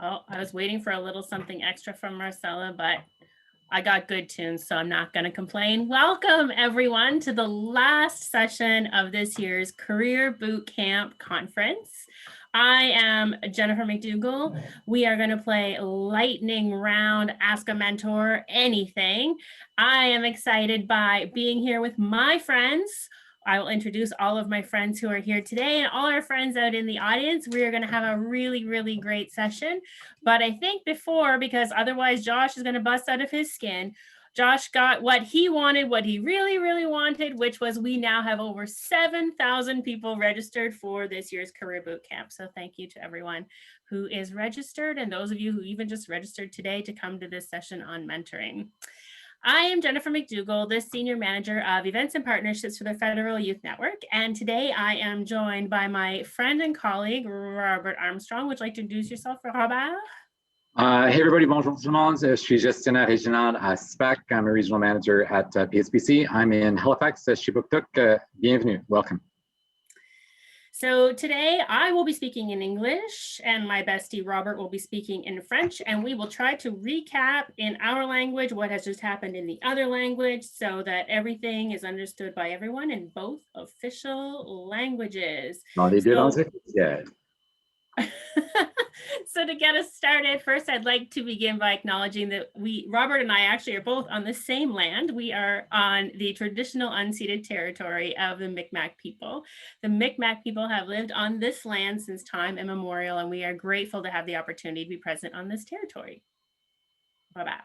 Oh, I was waiting for a little something extra from Marcella, but I got good tunes, so I'm not going to complain. Welcome, everyone, to the last session of this year's Career Bootcamp Conference. I am Jennifer McDougall. We are going to play lightning round, ask a mentor, anything. I am excited by being here with my friends. I will introduce all of my friends who are here today and all our friends out in the audience. We are going to have a really, really great session. But I think because otherwise Josh is going to bust out of his skin. Josh got what he wanted, what he really, really wanted, which was we now have over 7,000 people registered for this year's Career Bootcamp. So thank you to everyone who is registered and those of you who even just registered today to come to this session on mentoring. I am Jennifer McDougall, the Senior Manager of Events and Partnerships for the Federal Youth Network. And today I am joined by my friend and colleague, Robert Armstrong. Would you like to introduce yourself, Robert? Hey everybody, bonjour tout le monde. Je suis gestionnaire régional à SPAC. I'm a regional manager at PSBC. I'm in Halifax, Shibuktuk. Bienvenue, welcome. So today I will be speaking in English and my bestie Robert will be speaking in French, and we will try to recap in our language what has just happened in the other language so that everything is understood by everyone in both official languages. Dans les deux langues officielles. So to get us started, first I'd like to begin by acknowledging that Robert and I actually are both on the same land. We are on the traditional unceded territory of the Mi'kmaq people. The Mi'kmaq people have lived on this land since time immemorial, and we are grateful to have the opportunity to be present on this territory. Bye-bye.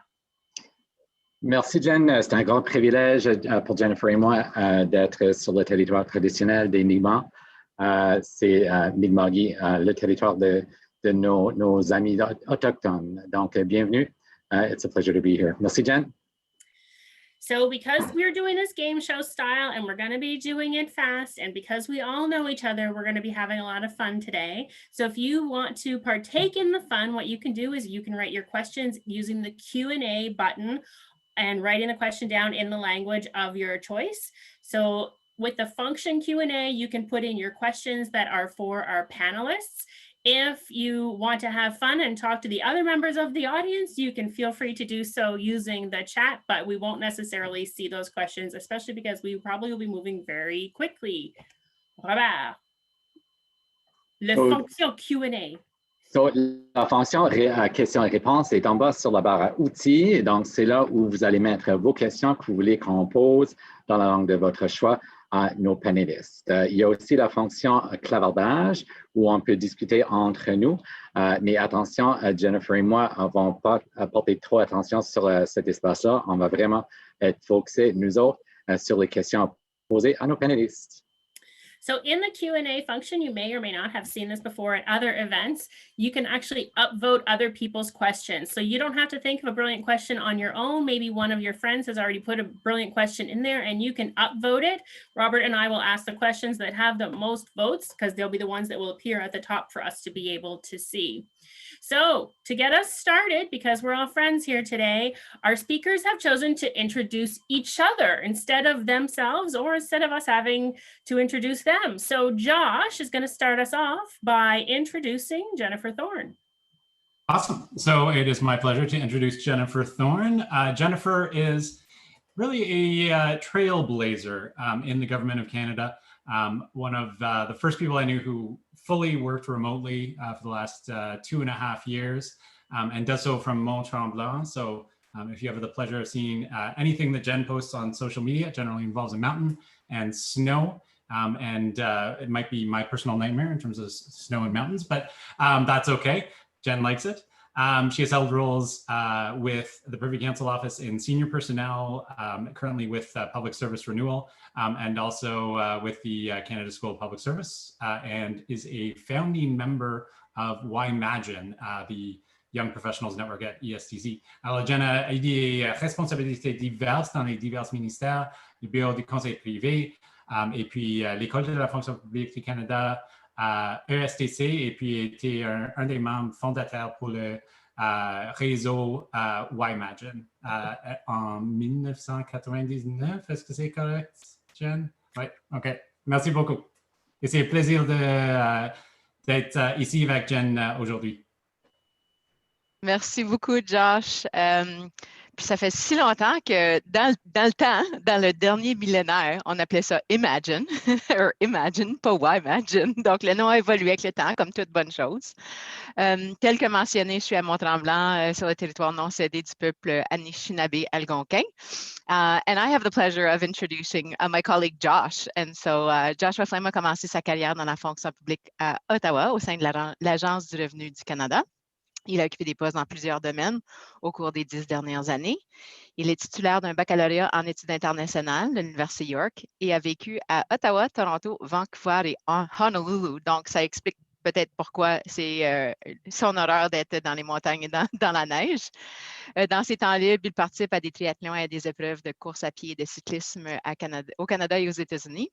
Merci Jen, c'est un grand privilège pour Jennifer et moi d'être sur le territoire traditionnel des Mi'kmaq. C'est Mi'kmaqi, le territoire de nos amis autochtones. Donc, bienvenue. It's a pleasure to be here. Merci, Jen. So because we're doing this game show style and we're going to be doing it fast, and because we all know each other, we're going to be having a lot of fun today. So if you want to partake in the fun, what you can do is you can write your questions using the Q&A button and writing the question down in the language of your choice. So with the function Q&A, you can put in your questions that are for our panelists. If you want to have fun and talk to the other members of the audience, you can feel free to do so using the chat, but we won't necessarily see those questions, especially because we probably will be moving very quickly. Voilà. La fonction Q&A. So, la fonction questions et réponses est en bas sur la barre à outils. Donc, c'est là où vous allez mettre vos questions que vous voulez qu'on pose dans la langue de votre choix à nos panélistes. Il y a aussi la fonction clavardage où on peut discuter entre nous. Mais attention, Jennifer et moi ne vont pas porter trop attention sur cet espace-là. On va vraiment être focusés, nous autres, sur les questions posées à nos panélistes. So in the Q&A function, you may or may not have seen this before at other events, you can actually upvote other people's questions. So you don't have to think of a brilliant question on your own. Maybe one of your friends has already put a brilliant question in there and you can upvote it. Robert and I will ask the questions that have the most votes because they'll be the ones that will appear at the top for us to be able to see. So to get us started, because we're all friends here today, our speakers have chosen to introduce each other instead of themselves or instead of us having to introduce them. So Josh is going to start us off by introducing Jennifer Thorne. Awesome. So it is my pleasure to introduce Jennifer Thorne. Jennifer is really a trailblazer in the government of Canada. One of the first people I knew who fully worked remotely for the last 2.5 years and does so from Mont-Tremblant. So if you have the pleasure of seeing anything that Jen posts on social media, it generally involves a mountain and snow. It might be my personal nightmare in terms of snow and mountains, but that's okay. Jen likes it. She has held roles with the Privy Council Office in senior personnel, currently with Public Service Renewal, and also with the Canada School of Public Service, and is a founding member of YMagine, the Young Professionals Network at ESTC. Alors, Jen a eu des responsabilités diverses dans les divers ministères, le Bureau du Conseil privé, et puis l'École de la fonction publique du Canada, ESTC, et puis était un des membres fondateurs pour le réseau YMagine en 1999. Est-ce que c'est correct, Jen? Oui, OK. Merci beaucoup. Et c'est un plaisir d'être ici avec Jen aujourd'hui. Merci beaucoup, Josh. Puis ça fait si longtemps que dans le temps, dans le dernier millénaire, on appelait ça Imagine, ou Imagine, pas Imagine. Donc, le nom a évolué avec le temps, comme toute bonne chose. Tel que mentionné, je suis à Mont-Tremblant, sur le territoire non cédé du peuple Anishinaabe-Algonquin. And I have the pleasure of introducing my colleague Josh. And so Joshua Flame a commencé sa carrière dans la fonction publique à Ottawa au sein de l'Agence du revenu du Canada. Il a occupé des postes dans plusieurs domaines au cours des 10 dernières années. Il est titulaire d'un baccalauréat en études internationales de l'Université York et a vécu à Ottawa, Toronto, Vancouver et Honolulu. Donc, ça explique peut-être pourquoi c'est son horreur d'être dans les montagnes et dans la neige. Dans ses temps libres, il participe à des triathlons et à des épreuves de course à pied et de cyclisme au Canada et aux États-Unis.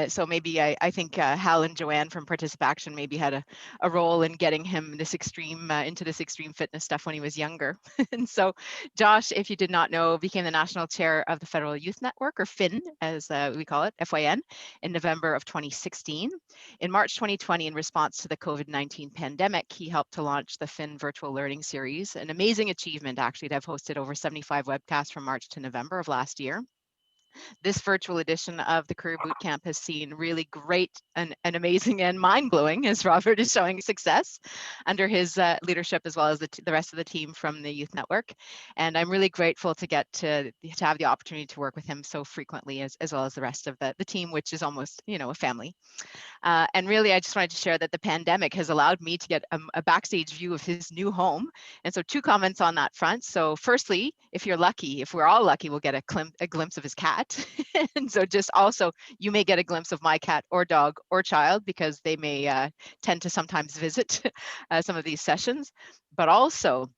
So maybe I think Hal and Joanne from Particip Action maybe had a role in getting him this extreme into this extreme fitness stuff when he was younger. And so Josh, if you did not know, became the national chair of the Federal Youth Network, or FYN as we call it, FYN, in November of 2016. In March 2020, in response to the COVID-19 pandemic, he helped to launch the FYN Virtual Learning Series, an amazing achievement actually to have hosted over 75 webcasts from March to November of last year. This virtual edition of the Career Bootcamp has seen really great and amazing and mind-blowing, as Robert is showing, success under his leadership, as well as the rest of the team from the Youth Network. And I'm really grateful to get to have the opportunity to work with him so frequently, as well as the rest of the team, which is almost, you know, a family. And really, I just wanted to share that the pandemic has allowed me to get a backstage view of his new home. And so 2 comments on that front. So firstly, if you're lucky, if we're all lucky, we'll get a glimpse of his cat. And so just also, you may get a glimpse of my cat or dog or child, because they may tend to sometimes visit some of these sessions. But also,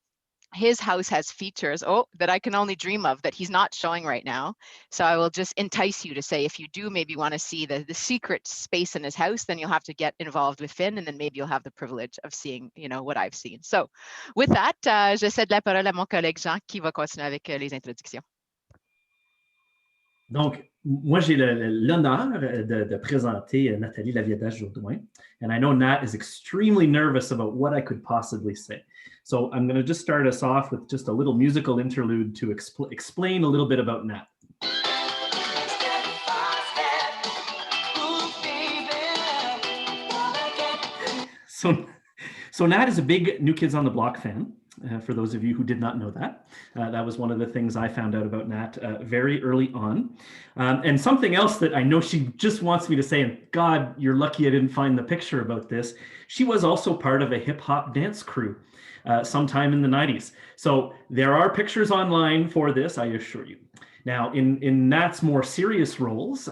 his house has features that I can only dream of that he's not showing right now. So I will just entice you to say, if you do maybe want to see the secret space in his house, then you'll have to get involved with FYN, and then maybe you'll have the privilege of seeing, you know, what I've seen. So with that, je cède la parole à mon collègue Jean qui va continuer avec les introductions. Donc, moi, j'ai l'honneur de présenter Nathalie Laviedas-Jourdouin. And I know Nat is extremely nervous about what I could possibly say. So I'm going to just start us off with just a little musical interlude to explain a little bit about Nat. So Nat is a big New Kids on the Block fan. For those of you who did not know that. That was one of the things I found out about Nat very early on. And something else that I know she just wants me to say, and God, you're lucky I didn't find the picture about this, she was also part of a hip hop dance crew sometime in the 90s. So there are pictures online for this, I assure you. Now, in Nat's more serious roles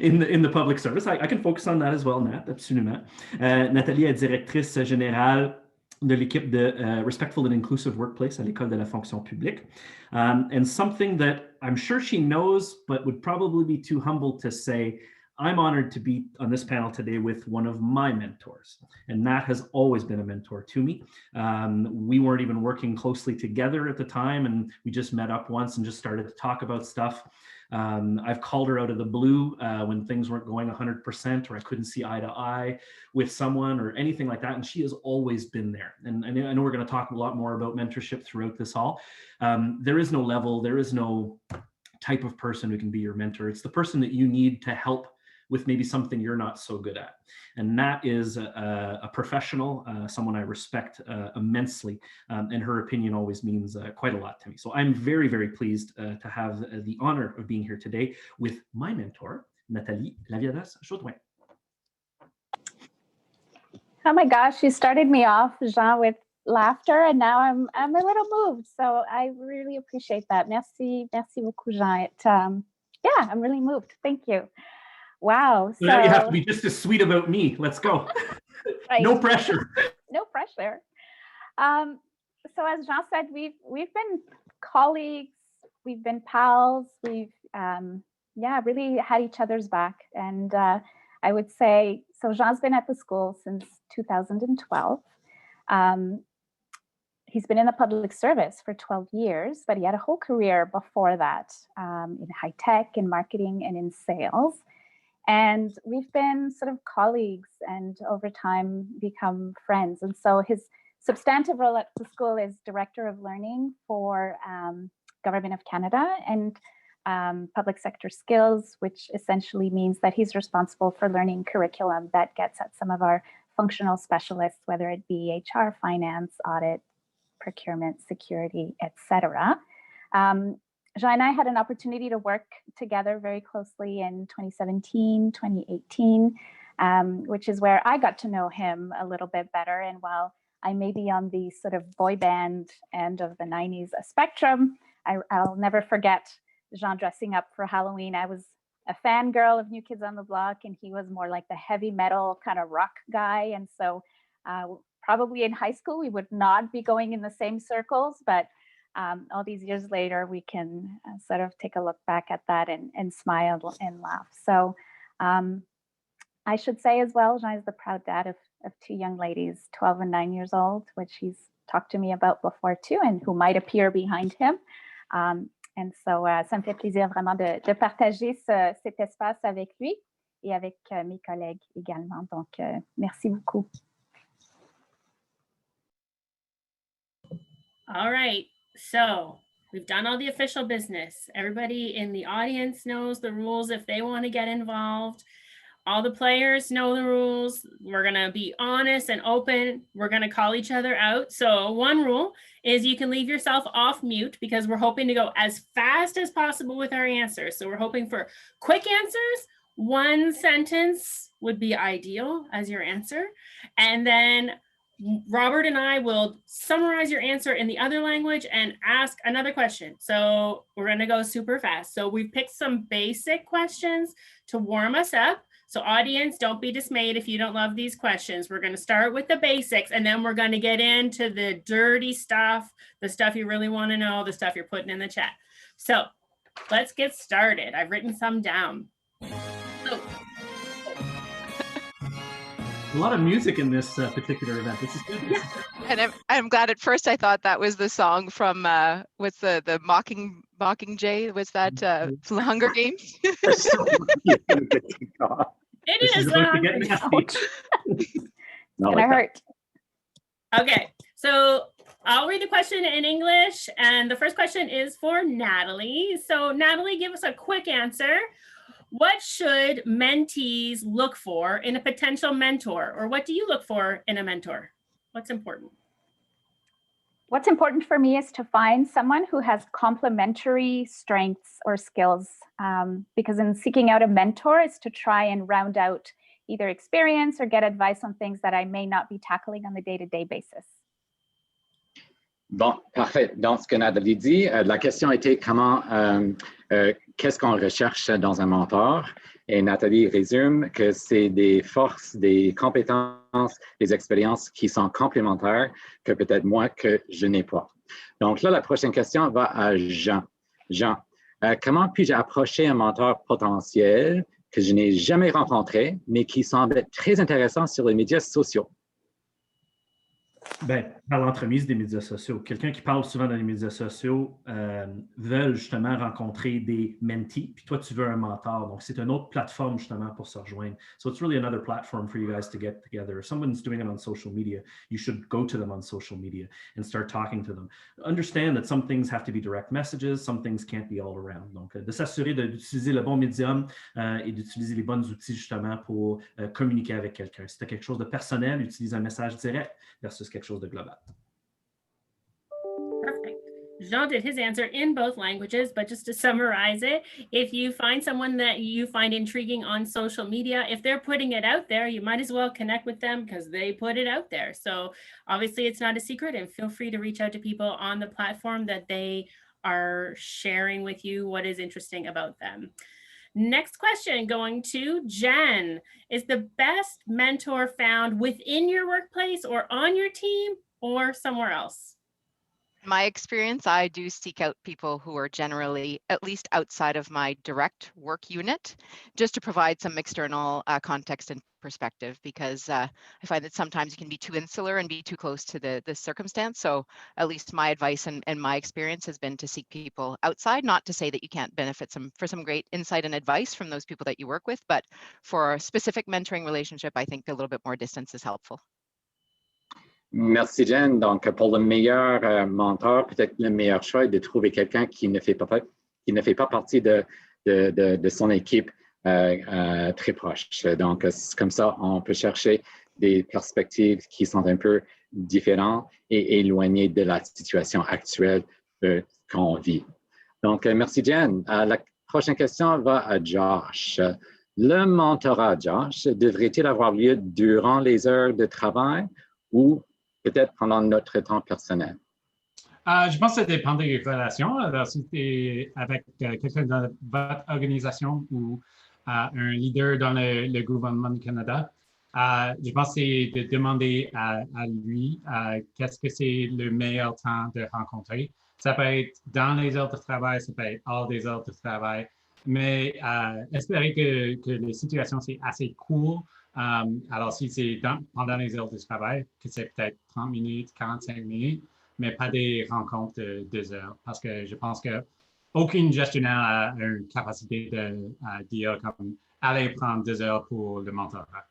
in the public service, I can focus on that as well, Nat, absolument. Nathalie est directrice générale de l'équipe de Respectful and Inclusive Workplace à l'École de la Fonction Publique. And something that I'm sure she knows, but would probably be too humble to say, I'm honored to be on this panel today with one of my mentors. And Nat has always been a mentor to me. We weren't even working closely together at the time, and we just met up once and just started to talk about stuff. I've called her out of the blue when things weren't going 100%, or I couldn't see eye to eye with someone or anything like that. And she has always been there. And I know we're going to talk a lot more about mentorship throughout this all. There is no level, there is no type of person who can be your mentor. It's the person that you need to help with maybe something you're not so good at. And Nat is a professional, someone I respect immensely, and her opinion always means quite a lot to me. So I'm very, very pleased to have the honor of being here today with my mentor, Nathalie Laviedas-Jourdouin. Oh my gosh, you started me off, Jean, with laughter, and now I'm a little moved. So I really appreciate that. Merci beaucoup, Jean. Yeah, I'm really moved. Thank you. Wow. So now you have to be just as sweet about me. Let's go. Right. No pressure. No pressure. So as Jean said, we've been colleagues, we've been pals, we've really had each other's back. And I would say, so Jean's been at the school since 2012. He's been in the public service for 12 years, but he had a whole career before that in high tech, in marketing, and in sales. And we've been sort of colleagues and over time become friends. And so his substantive role at the school is Director of Learning for Government of Canada and Public Sector Skills, which essentially means that he's responsible for learning curriculum that gets at some of our functional specialists, whether it be HR, finance, audit, procurement, security, etc. Jean and I had an opportunity to work together very closely in 2017, 2018, which is where I got to know him a little bit better. And while I may be on the sort of boy band end of the 90s spectrum, I'll never forget Jean dressing up for Halloween. I was a fangirl of New Kids on the Block, and he was more like the heavy metal kind of rock guy. And so probably in high school, we would not be going in the same circles, but all these years later, we can sort of take a look back at that and smile and laugh. So I should say as well, Jean is the proud dad of two young ladies, 12 and 9 years old, which he's talked to me about before too, and who might appear behind him. And so ça me fait plaisir vraiment de partager cet espace avec lui et avec mes collègues également. Donc, merci beaucoup. All right. So we've done all the official business. Everybody in the audience knows the rules if they want to get involved. All the players know the rules. We're going to be honest and open. We're going to call each other out. So one rule is you can leave yourself off mute because we're hoping to go as fast as possible with our answers. So we're hoping for quick answers. One sentence would be ideal as your answer. And then Robert and I will summarize your answer in the other language and ask another question. So we're going to go super fast. So we've picked some basic questions to warm us up. So audience, don't be dismayed if you don't love these questions. We're going to start with the basics, and then we're going to get into the dirty stuff, the stuff you really want to know, the stuff you're putting in the chat. So let's get started. I've written some down. So, a lot of music in this particular event. This is good. yeah. And I'm glad. At first I thought that was the song from what's the Mockingjay? Was that the Hunger Games? It This is. is about to get nasty. Not Gonna like that. hurt. Okay, so I'll read the question in English, and the first question is for Natalie. So Natalie, give us a quick answer. What should mentees look for in a potential mentor, or what do you look for in a mentor? What's important? What's important for me is to find someone who has complementary strengths or skills, because in seeking out a mentor is to try and round out either experience or get advice on things that I may not be tackling on a day-to-day basis. Bon, parfait. Donc, ce que Nathalie dit, la question était comment, qu'est-ce qu'on recherche dans un mentor? Et Nathalie résume que c'est des forces, des compétences, des expériences qui sont complémentaires que peut-être moi que je n'ai pas. Donc là, la prochaine question va à Jean. Jean, comment puis-je approcher un mentor potentiel que je n'ai jamais rencontré, mais qui semble très intéressant sur les médias sociaux? Ben, par l'entremise des médias sociaux. Quelqu'un qui parle souvent dans les médias sociaux veut justement rencontrer des mentees, puis toi, tu veux un mentor. Donc, c'est une autre plateforme justement pour se rejoindre. So it's really another platform for you guys to get together. If someone's doing it on social media, you should go to them on social media and start talking to them. Understand that some things have to be direct messages, some things can't be all around. Donc, de s'assurer d'utiliser le bon médium et d'utiliser les bons outils justement pour communiquer avec quelqu'un. Si tu as quelque chose de personnel, utilise un message direct versus quelque chose de global. Perfect. Jean did his answer in both languages, but just to summarize it, if you find someone that you find intriguing on social media, if they're putting it out there, you might as well connect with them because they put it out there. So obviously it's not a secret, and feel free to reach out to people on the platform that they are sharing with you what is interesting about them. Next question going to Jen. Is the best mentor found within your workplace or on your team or somewhere else? In my experience, I do seek out people who are generally at least outside of my direct work unit, just to provide some external context and perspective, because I find that sometimes you can be too insular and be too close to the circumstance. So at least my advice and my experience has been to seek people outside, not to say that you can't benefit for some great insight and advice from those people that you work with, but for a specific mentoring relationship, I think a little bit more distance is helpful. Merci, Jen. Donc, pour le meilleur mentor, peut-être le meilleur choix est de trouver quelqu'un qui ne fait pas partie de son équipe très proche. Donc, comme ça, on peut chercher des perspectives qui sont un peu différentes et éloignées de la situation actuelle qu'on vit. Donc, merci, Jen. La prochaine question va à Josh. Le mentorat, Josh, devrait-il avoir lieu durant les heures de travail ou peut-être pendant notre temps personnel? Je pense que ça dépend des relations. Alors, si tu es avec quelqu'un dans votre organisation ou un leader dans le gouvernement du Canada, je pense que c'est de demander à lui qu'est-ce que c'est le meilleur temps de rencontrer. Ça peut être dans les heures de travail, ça peut être hors des heures de travail, mais espérer que la situation c'est assez court. Alors, si c'est pendant les heures de travail, que c'est peut-être 30 minutes, 45 minutes, mais pas des rencontres de 2 heures, parce que je pense qu'aucune gestionnaire a une capacité de dire comme allez prendre 2 heures pour le mentorat.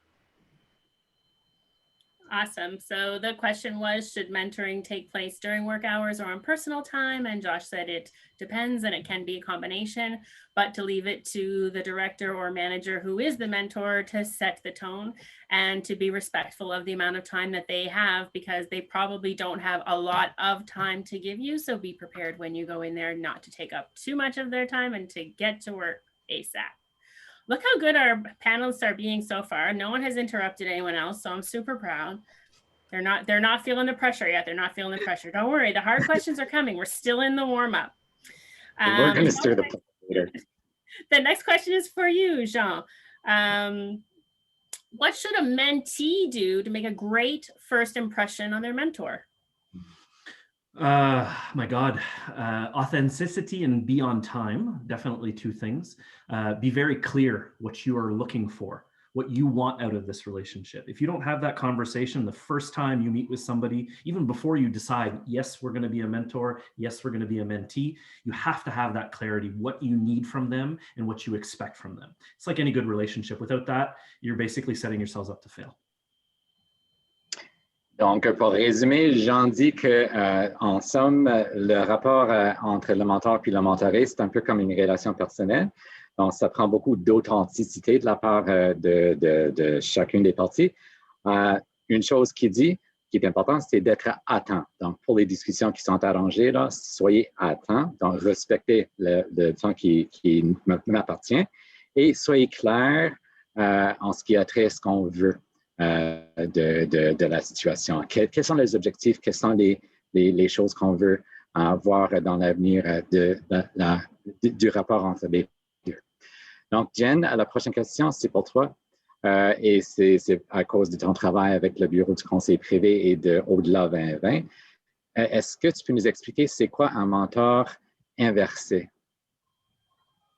Awesome. So the question was, should mentoring take place during work hours or on personal time? And Josh said it depends and it can be a combination, but to leave it to the director or manager who is the mentor to set the tone and to be respectful of the amount of time that they have, because they probably don't have a lot of time to give you. So be prepared when you go in there not to take up too much of their time and to get to work ASAP. Look how good our panelists are being so far. No one has interrupted anyone else, so I'm super proud. They're not feeling the pressure yet. They're not feeling the pressure. Don't worry, the hard questions are coming. We're still in the warm-up. We're going to stir the pot later. The next question is for you, Jean. What should a mentee do to make a great first impression on their mentor? My God, authenticity and be on time, definitely two things. Be very clear what you are looking for, what you want out of this relationship. If you don't have that conversation the first time you meet with somebody, even before you decide, yes, we're going to be a mentor, yes, we're going to be a mentee, you have to have that clarity, what you need from them and what you expect from them. It's like any good relationship. Without that, you're basically setting yourselves up to fail. Donc, pour résumer, Jean dit que, en somme, le rapport entre le mentor et le mentoré, c'est un peu comme une relation personnelle. Donc, ça prend beaucoup d'authenticité de la part de chacune des parties. Une chose qu'il dit, qui est importante, c'est d'être à temps. Donc, pour les discussions qui sont arrangées, là, soyez à temps. Donc, respectez le temps qui m'appartient et soyez clair en ce qui a trait à ce qu'on veut. De la situation. Quels sont les objectifs, quelles sont les choses qu'on veut voir dans l'avenir du rapport entre les deux. Donc, Jen, la prochaine question, c'est pour toi. Et c'est à cause de ton travail avec le Bureau du conseil privé et de Au-delà 2020. Est-ce que tu peux nous expliquer c'est quoi un mentor inversé?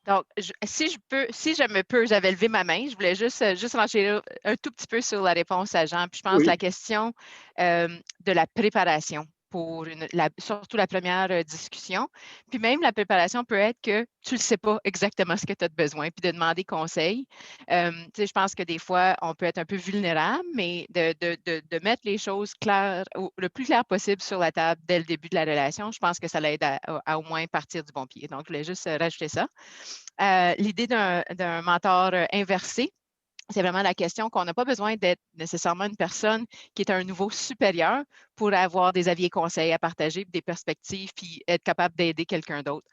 Donc, si je me peux, j'avais levé ma main. Je voulais juste renchérir un tout petit peu sur la réponse à Jean. Puis je pense que la question de la préparation pour surtout la première discussion. Puis même la préparation peut être que tu ne sais pas exactement ce que tu as besoin, puis de demander conseil. Je pense que des fois, on peut être un peu vulnérable, mais de mettre les choses claires, le plus clair possible sur la table dès le début de la relation, je pense que ça l'aide à au moins partir du bon pied. Donc, je voulais juste rajouter ça. L'idée d'un mentor inversé, c'est vraiment la question qu'on n'a pas besoin d'être nécessairement une personne qui est à un niveau supérieur pour avoir des avis et conseils à partager, des perspectives, puis être capable d'aider quelqu'un d'autre.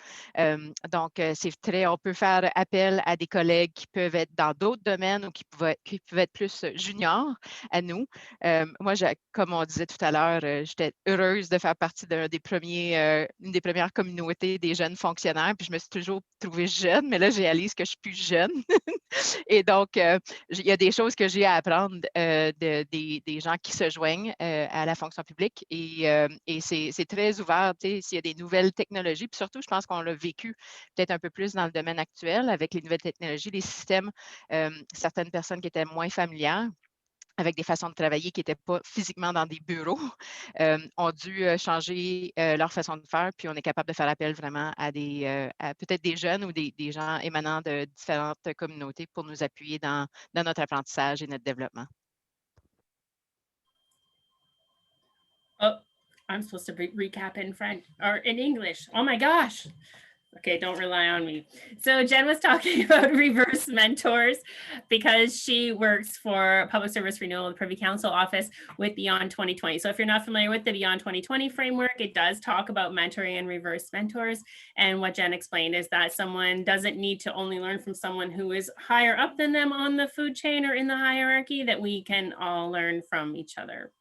Donc, on peut faire appel à des collègues qui peuvent être dans d'autres domaines ou qui peuvent être plus juniors à nous. Moi, comme on disait tout à l'heure, j'étais heureuse de faire partie une des premières communautés des jeunes fonctionnaires, puis je me suis toujours trouvée jeune, mais là, je réalise que je suis plus jeune. Et donc, il y a des choses que j'ai à apprendre des gens qui se joignent à la fonction publique et c'est très ouvert, s'il y a des nouvelles technologies. Puis surtout, je pense qu'on l'a vécu peut-être un peu plus dans le domaine actuel avec les nouvelles technologies, les systèmes, certaines personnes qui étaient moins familières avec des façons de travailler qui n'étaient pas physiquement dans des bureaux, ont dû changer leur façon de faire, puis on est capable de faire appel vraiment à peut-être des jeunes ou des gens émanant de différentes communautés pour nous appuyer dans notre apprentissage et notre développement. I'm supposed to recap in French or in English. Oh my gosh. Okay, don't rely on me. So Jen was talking about reverse mentors because she works for Public Service Renewal, the Privy Council office with Beyond 2020. So if you're not familiar with the Beyond 2020 framework, it does talk about mentoring and reverse mentors. And what Jen explained is that someone doesn't need to only learn from someone who is higher up than them on the food chain or in the hierarchy, that we can all learn from each other.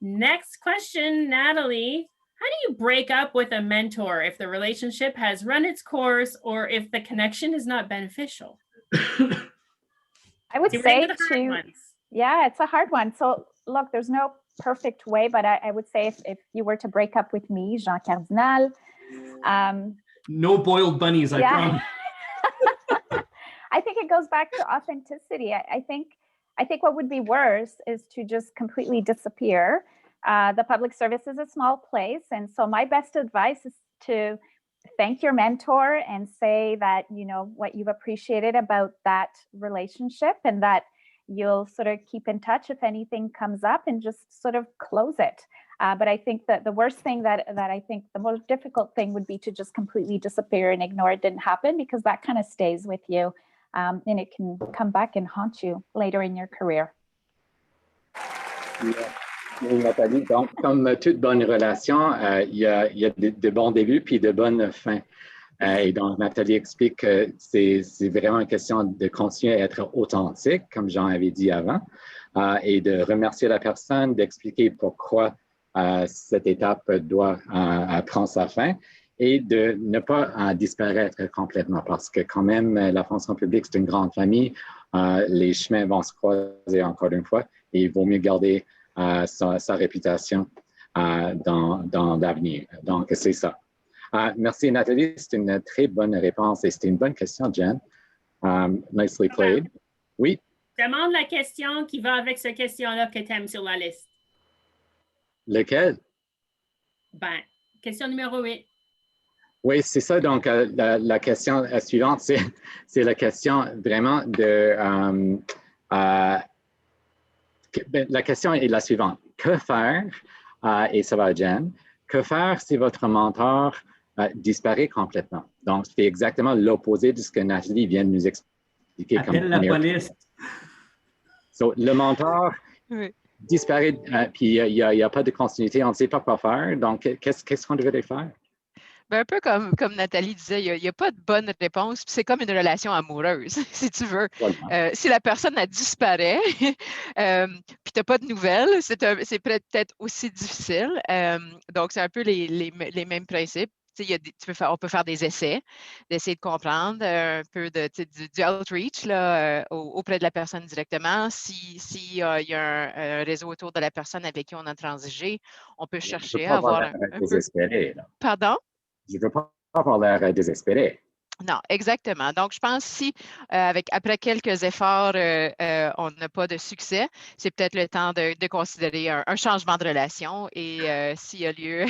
Next question, Natalie. How do you break up with a mentor if the relationship has run its course or if the connection is not beneficial? I would See, say yeah, it's a hard one. So look, there's no perfect way, but I would say if you were to break up with me, Jean Cardinal. No boiled bunnies, I promise. I think it goes back to authenticity. I think what would be worse is to just completely disappear. The public service is a small place. And so my best advice is to thank your mentor and say that, you know, what you've appreciated about that relationship and that you'll sort of keep in touch if anything comes up and just sort of close it. But I think that the worst thing that I think the most difficult thing would be to just completely disappear and ignore it didn't happen, because that kind of stays with you and it can come back and haunt you later in your career. Nathalie, donc, comme toute bonne relation, il y a de bons débuts puis de bonnes fins. Et donc, Nathalie explique que c'est vraiment une question de continuer à être authentique, comme Jean avait dit avant, et de remercier la personne, d'expliquer pourquoi cette étape doit prendre sa fin et de ne pas disparaître complètement, parce que quand même, la fonction publique, c'est une grande famille. Les chemins vont se croiser encore une fois et il vaut mieux garder sa réputation dans l'avenir. Donc, c'est ça. Merci, Nathalie. C'est une très bonne réponse et c'était une bonne question, Jen. Nicely played. Oui? Demande la question qui va avec cette question-là que tu aimes sur la liste. Lequel? Ben, question numéro 8. Oui, c'est ça. Donc, la question suivante, c'est la question vraiment de... la question est la suivante. Que faire, et ça va, Jen, que faire si votre mentor disparaît complètement? Donc, c'est exactement l'opposé de ce que Nathalie vient de nous expliquer. Appelle la police. So, le mentor disparaît, puis il n'y a pas de continuité, on ne sait pas quoi faire. Donc, qu'est-ce qu'on devrait faire? Ben, un peu comme Nathalie disait, il n'y a pas de bonne réponse. C'est comme une relation amoureuse, si tu veux. Voilà. Si la personne elle disparaît, puis tu n'as pas de nouvelles, c'est peut-être aussi difficile. Donc, c'est un peu les mêmes principes. On peut faire des essais, d'essayer de comprendre un peu du outreach là, auprès de la personne directement. S'il y a un réseau autour de la personne avec qui on a transigé, on peut chercher à avoir un peu... Désespéré, là. Pardon? Je ne veux pas avoir l'air désespéré. Non, exactement. Donc, je pense si après quelques efforts, on n'a pas de succès, c'est peut-être le temps de considérer un changement de relation et s'il y a lieu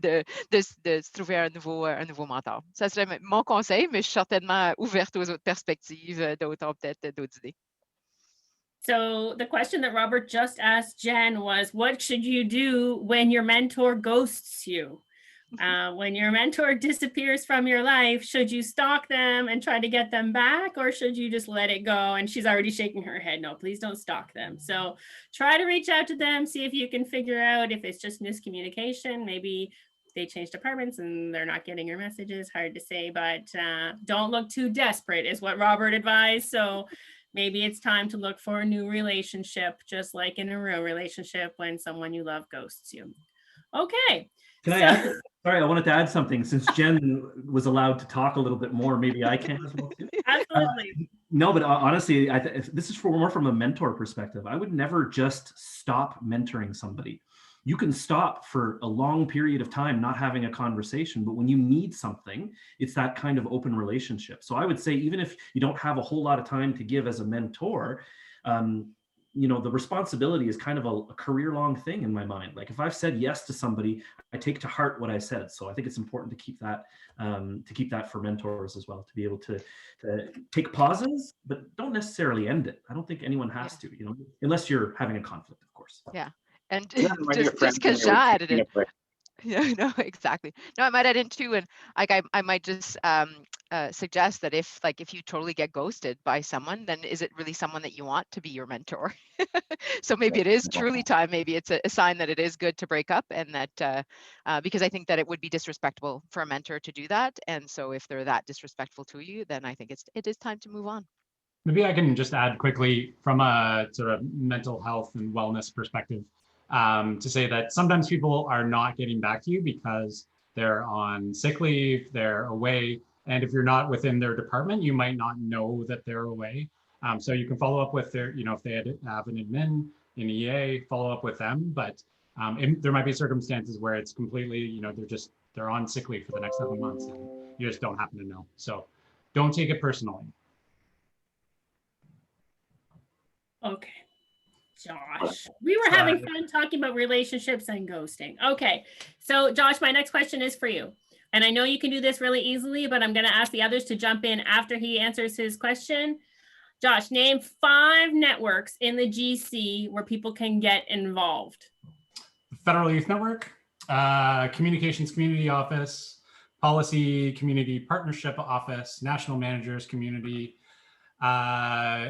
de se trouver un nouveau mentor. Ça serait mon conseil, mais je suis certainement ouverte aux autres perspectives, d'autres peut-être d'autres idées. So the question that Robert just asked Jen was, what should you do when your mentor ghosts you? When your mentor disappears from your life, should you stalk them and try to get them back, or should you just let it go? And she's already shaking her head. No, please don't stalk them. So try to reach out to them, see if you can figure out if it's just miscommunication. Maybe they changed departments and they're not getting your messages. Hard to say, but don't look too desperate is what Robert advised. So maybe it's time to look for a new relationship, just like in a real relationship when someone you love ghosts you. Okay. Can I add? Sorry, I wanted to add something. Since Jen was allowed to talk a little bit more, maybe I can as well too. Absolutely. No, but honestly, this is more from a mentor perspective. I would never just stop mentoring somebody. You can stop for a long period of time not having a conversation, but when you need something, it's that kind of open relationship. So I would say, even if you don't have a whole lot of time to give as a mentor, you know, the responsibility is kind of a career-long thing in my mind. Like if I've said yes to somebody, I take to heart what I said. So I think it's important to keep that for mentors as well, to be able to take pauses, but don't necessarily end it. I don't think anyone has to, you know, unless you're having a conflict, of course. Yeah. And Yeah, when your just friends because and you were Jean added keeping it. up with- Yeah, no, exactly. No, I might add in too, and like I might just suggest that if you totally get ghosted by someone, then is it really someone that you want to be your mentor? So maybe it is truly time. Maybe it's a sign that it is good to break up, and that because I think that it would be disrespectful for a mentor to do that. And so if they're that disrespectful to you, then I think it is time to move on. Maybe I can just add quickly from a sort of mental health and wellness perspective to say that sometimes people are not getting back to you because they're on sick leave, they're away. And if you're not within their department, you might not know that they're away. So you can follow up with their, if they have an admin, an EA, follow up with them. But there might be circumstances where it's completely, they're on sick leave for the next 7 months and you just don't happen to know. So don't take it personally. Okay. Josh, we were having fun talking about relationships and ghosting. Okay. So Josh, my next question is for you. And I know you can do this really easily, but I'm going to ask the others to jump in after he answers his question. Josh, name 5 networks in the GC where people can get involved. Federal Youth Network, Communications Community Office, Policy Community Partnership Office, National Managers Community,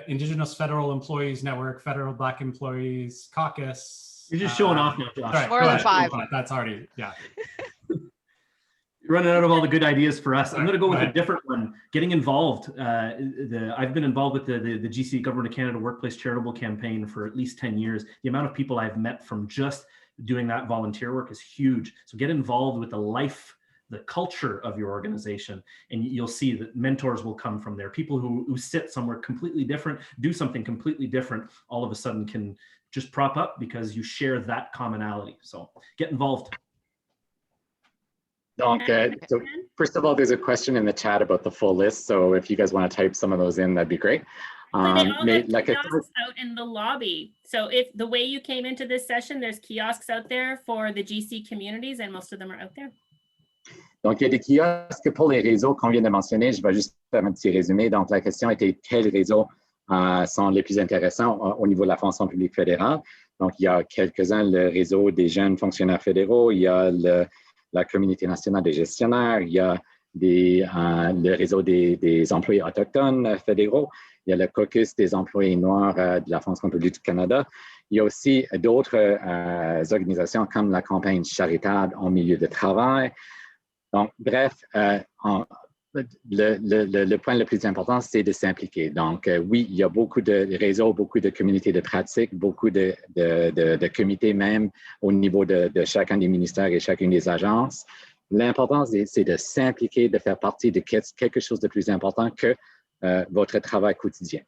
Indigenous Federal Employees Network, Federal Black Employees Caucus. You're just showing off now, Josh. Sorry, More than 5. That's already, yeah. You're running out of all the good ideas for us. I'm going to go with a different one. Getting involved. I've been involved with the GC Government of Canada Workplace Charitable Campaign for at least 10 years. The amount of people I've met from just doing that volunteer work is huge. So get involved with the culture of your organization, and you'll see that mentors will come from there. People who sit somewhere completely different, do something completely different, all of a sudden can just prop up because you share that commonality. So get involved. Donc, so first of all, there's a question in the chat about the full list. So if you guys want to type some of those in, that'd be great. They all have kiosks out in the lobby. So if the way you came into this session, there's kiosks out there for the GC communities, and most of them are out there. Donc, il y a des kiosques pour les réseaux qu'on vient de mentionner. Je vais juste faire un petit résumé. Donc, la question était quels réseaux sont les plus intéressants au niveau de la fonction publique fédérale. Donc, il y a quelques-uns, le réseau des jeunes fonctionnaires fédéraux, il y a la communauté nationale des gestionnaires, il y a le réseau des employés autochtones fédéraux, il y a le caucus des employés noirs de la fonction publique du Canada. Il y a aussi d'autres organisations comme la campagne charitable en milieu de travail. Donc, bref, le point le plus important, c'est de s'impliquer. Donc, oui, il y a beaucoup de réseaux, beaucoup de communautés de pratique, beaucoup de comités même au niveau de chacun des ministères et chacune des agences. L'important, c'est de s'impliquer, de faire partie de quelque chose de plus important que votre travail quotidien.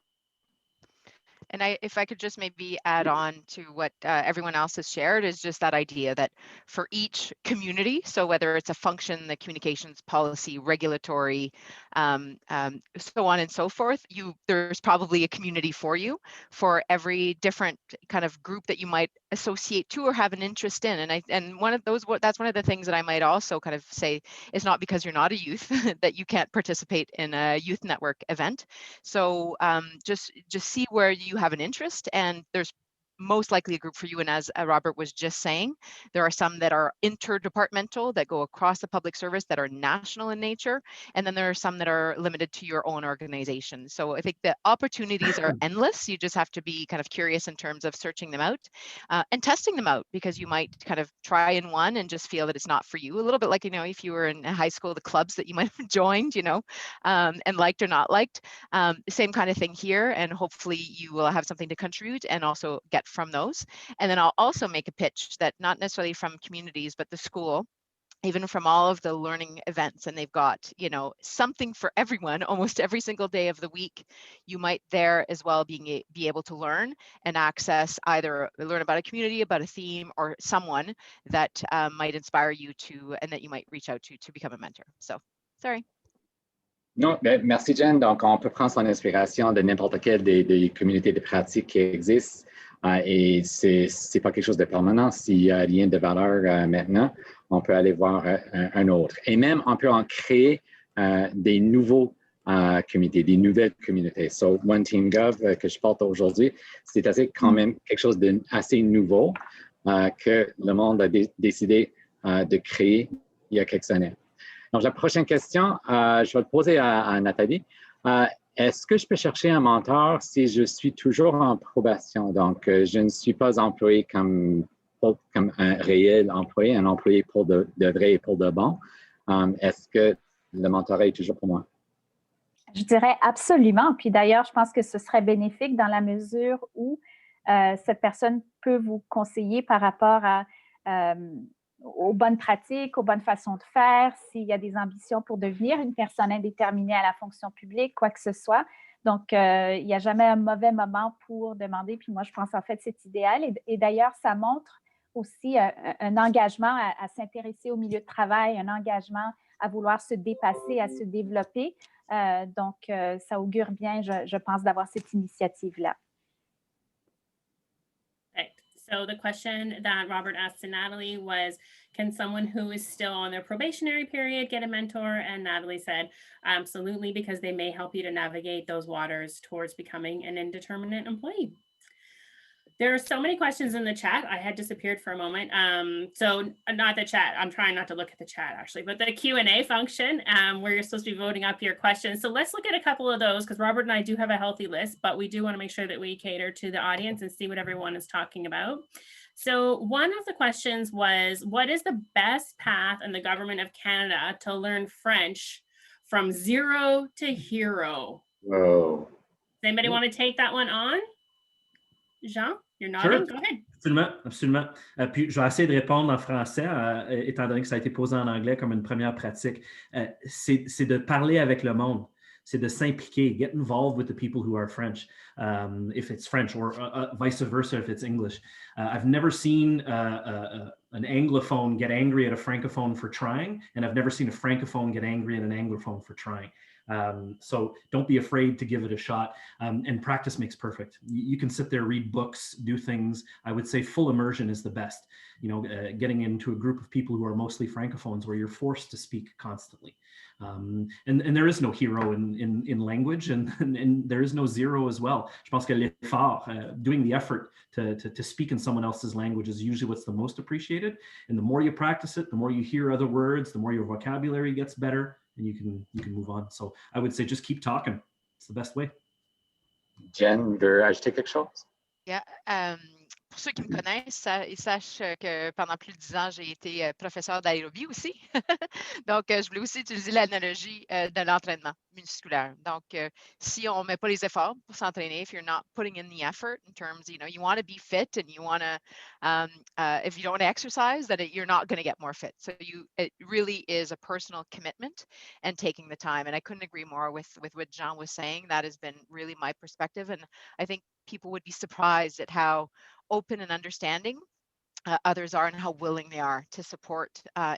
And if I could just maybe add on to what everyone else has shared, is just that idea that for each community, so whether it's a function, the communications policy, regulatory, so on and so forth, there's probably a community for you for every different kind of group that you might associate to or have an interest in. And one of those, that's one of the things that I might also kind of say is not because you're not a youth that you can't participate in a youth network event. So just see where you have an interest, and there's most likely a group for you. And as Robert was just saying, there are some that are interdepartmental that go across the public service that are national in nature. And then there are some that are limited to your own organization. So I think the opportunities are endless. You just have to be kind of curious in terms of searching them out and testing them out, because you might kind of try in one and just feel that it's not for you. A little bit like, if you were in high school, the clubs that you might have joined, and liked or not liked, same kind of thing here. And hopefully you will have something to contribute and also get from those. And then I'll also make a pitch that not necessarily from communities, but the school, even from all of the learning events, and they've got, something for everyone almost every single day of the week. You might there as well be able to learn and access, either learn about a community, about a theme, or someone that might inspire you to, and that you might reach out to become a mentor. So, sorry. Non, merci Jen. Donc, on peut prendre son inspiration de n'importe quelle des communautés de pratique qui existent. Et c'est pas quelque chose de permanent. S'il y a rien de valeur maintenant, on peut aller voir un autre. Et même, on peut en créer des nouveaux comités, des nouvelles communautés. So, One Team Gov que je porte aujourd'hui, c'est quand même quelque chose d'assez nouveau. que le monde a décidé de créer il y a quelques années. Donc, la prochaine question, je vais le poser à Nathalie. Est-ce que je peux chercher un mentor si je suis toujours en probation? Donc, je ne suis pas employé comme un réel employé, un employé pour de vrai et pour de bon. Est-ce que le mentorat est toujours pour moi? Je dirais absolument. Puis d'ailleurs, je pense que ce serait bénéfique dans la mesure où cette personne peut vous conseiller par rapport aux bonnes pratiques, aux bonnes façons de faire, s'il y a des ambitions pour devenir une personne indéterminée à la fonction publique, quoi que ce soit. Donc, il n'y a jamais un mauvais moment pour demander. Puis moi, je pense en fait c'est idéal. Et d'ailleurs, ça montre aussi un engagement à s'intéresser au milieu de travail, un engagement à vouloir se dépasser, à se développer. Donc, ça augure bien, je pense, d'avoir cette initiative-là. So the question that Robert asked to Natalie was, can someone who is still on their probationary period get a mentor? And Natalie said, absolutely, because they may help you to navigate those waters towards becoming an indeterminate employee. There are so many questions in the chat. I had disappeared for a moment. So not the chat. I'm trying not to look at the chat actually, but the Q&A function where you're supposed to be voting up your questions. So let's look at a couple of those because Robert and I do have a healthy list, but we do want to make sure that we cater to the audience and see what everyone is talking about. So one of the questions was, what is the best path in the government of Canada to learn French from zero to hero? Whoa. Does anybody want to take that one on? Jean, you're nodding. Sure. Go ahead. Absolument, absolument. Puis, je vais essayer de répondre en français, étant donné que ça a été posé en anglais comme une première pratique. C'est de parler avec le monde. C'est de s'impliquer, get involved with the people who are French, if it's French, or vice versa if it's English. I've never seen an Anglophone get angry at a Francophone for trying, and I've never seen a Francophone get angry at an Anglophone for trying. So don't be afraid to give it a shot, and practice makes perfect. You can sit there, read books, do things. I would say full immersion is the best. You know, getting into a group of people who are mostly Francophones where you're forced to speak constantly. And there is no hero in language, and there is no zero as well. Je pense que l'effort, doing the effort to speak in someone else's language is usually what's the most appreciated. And the more you practice it, the more you hear other words, the more your vocabulary gets better, and you can move on. So I would say just keep talking. It's the best way. Jen veut ajouter quelque chose? Yeah. Pour ceux qui me connaissent, ils sachent que pendant plus de 10 ans, j'ai été professeur d'aérobie aussi. Donc, je voulais aussi utiliser l'analogie de l'entraînement musculaire. Donc, si on ne met pas les efforts pour s'entraîner, if you're not putting in the effort in terms, you want to be fit and you want to, if you don't exercise, then you're not going to get more fit. So it really is a personal commitment and taking the time. And I couldn't agree more with what Jean was saying. That has been really my perspective. And I think people would be surprised at how open and understanding others are and how willing they are to support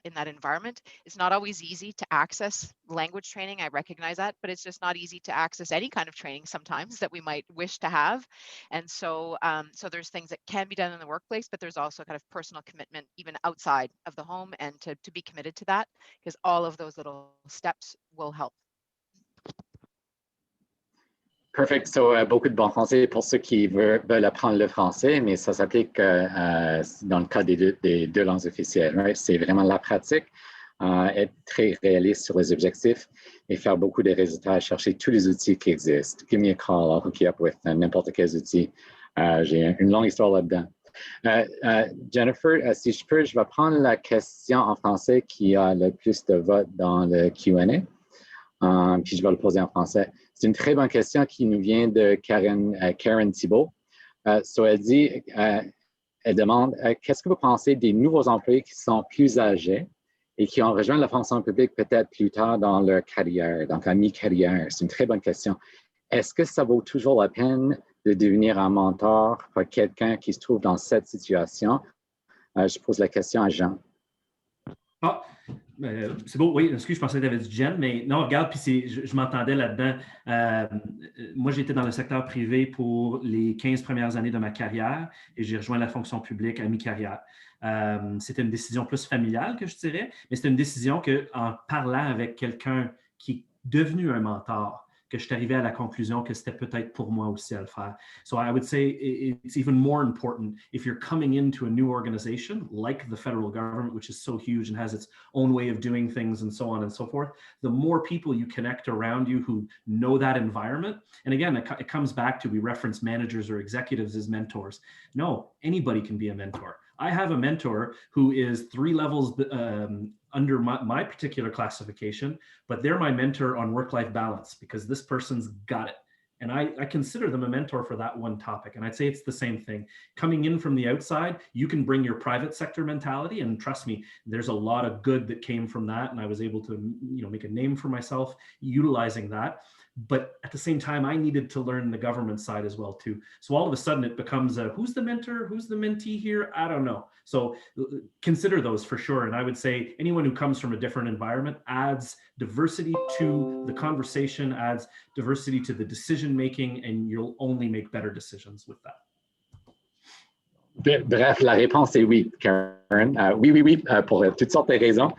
in that environment. It's not always easy to access language training. I recognize that, but it's just not easy to access any kind of training sometimes that we might wish to have. And so, so there's things that can be done in the workplace, but there's also kind of personal commitment even outside of the home, and to be committed to that, because all of those little steps will help. Perfect. So, beaucoup de bons conseils pour ceux qui veulent apprendre le français, mais ça s'applique dans le cas des deux langues officielles. Right? C'est vraiment la pratique, être très réaliste sur les objectifs et faire beaucoup de résultats, chercher tous les outils qui existent. Give me a call, I'll hook you up with n'importe quel outil. J'ai une longue histoire là-dedans. Jennifer, si je peux, je vais prendre la question en français qui a le plus de votes dans le Q&A. Puis je vais le poser en français. C'est une très bonne question qui nous vient de Karen Thibault. Elle dit, elle demande, qu'est-ce que vous pensez des nouveaux employés qui sont plus âgés et qui ont rejoint la fonction publique peut-être plus tard dans leur carrière, donc à mi-carrière? C'est une très bonne question. Est-ce que ça vaut toujours la peine de devenir un mentor pour quelqu'un qui se trouve dans cette situation? Je pose la question à Jean. Ah, c'est beau, oui, excuse, je pensais que tu avais dit Jen, mais non, regarde, puis je m'entendais là-dedans. Moi, j'étais dans le secteur privé pour les 15 premières années de ma carrière et j'ai rejoint la fonction publique à mi-carrière. C'était une décision plus familiale, que je dirais, mais c'était une décision qu'en parlant avec quelqu'un qui est devenu un mentor, que je suis arrivé à la conclusion que c'était peut-être pour moi aussi à le faire. So I would say it's even more important if you're coming into a new organization like the federal government, which is so huge and has its own way of doing things and so on and so forth. The more people you connect around you who know that environment, and again, it comes back to, we reference managers or executives as mentors. No, anybody can be a mentor. I have a mentor who is 3 levels under my particular classification, but they're my mentor on work-life balance because this person's got it. And I consider them a mentor for that one topic. And I'd say it's the same thing. Coming in from the outside, you can bring your private sector mentality, and trust me, there's a lot of good that came from that. And I was able to, make a name for myself utilizing that. But at the same time, I needed to learn the government side as well too. So all of a sudden it becomes who's the mentor, who's the mentee here? I don't know. So consider those for sure. And I would say anyone who comes from a different environment adds diversity to the conversation, adds diversity to the decision making, and you'll only make better decisions with that. Bref, la réponse est oui, Karen. Oui, pour toutes sortes de raisons.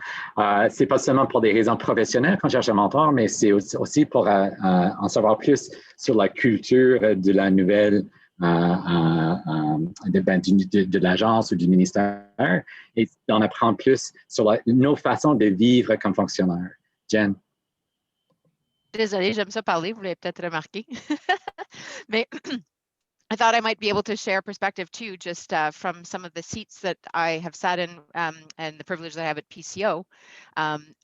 C'est pas seulement pour des raisons professionnelles qu'on cherche un mentor, mais c'est aussi pour en savoir plus sur la culture de la nouvelle de l'agence ou du ministère et d'en apprendre plus sur nos façons de vivre comme fonctionnaires. Jen. Désolée, j'aime ça parler, vous l'avez peut-être remarqué. Mais I thought I might be able to share perspective too, just from some of the seats that I have sat in and the privilege that I have at PCO.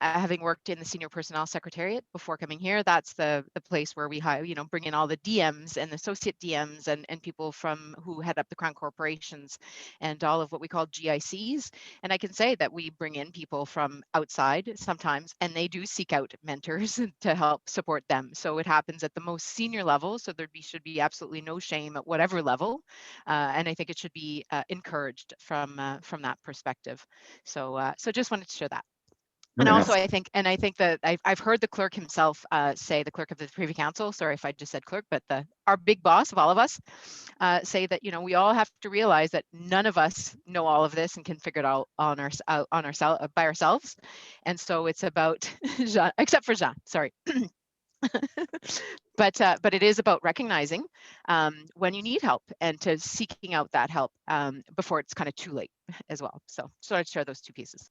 Having worked in the senior personnel secretariat before coming here, that's the place where we bring in all the DMs and associate DMs and people from who head up the Crown corporations and all of what we call GICs. And I can say that we bring in people from outside sometimes, and they do seek out mentors to help support them. So it happens at the most senior level. So should be absolutely no shame at whatever level, and I think it should be encouraged from that perspective. So just wanted to share that. And also, I think that I've heard the clerk himself say, the clerk of the Privy Council, sorry if I just said clerk, but our big boss of all of us say that we all have to realize that none of us know all of this and can figure it out by ourselves. And so it's about Jean, except for Jean, sorry. But it is about recognizing when you need help and to seeking out that help before it's kind of too late as well. So I'd share those two pieces.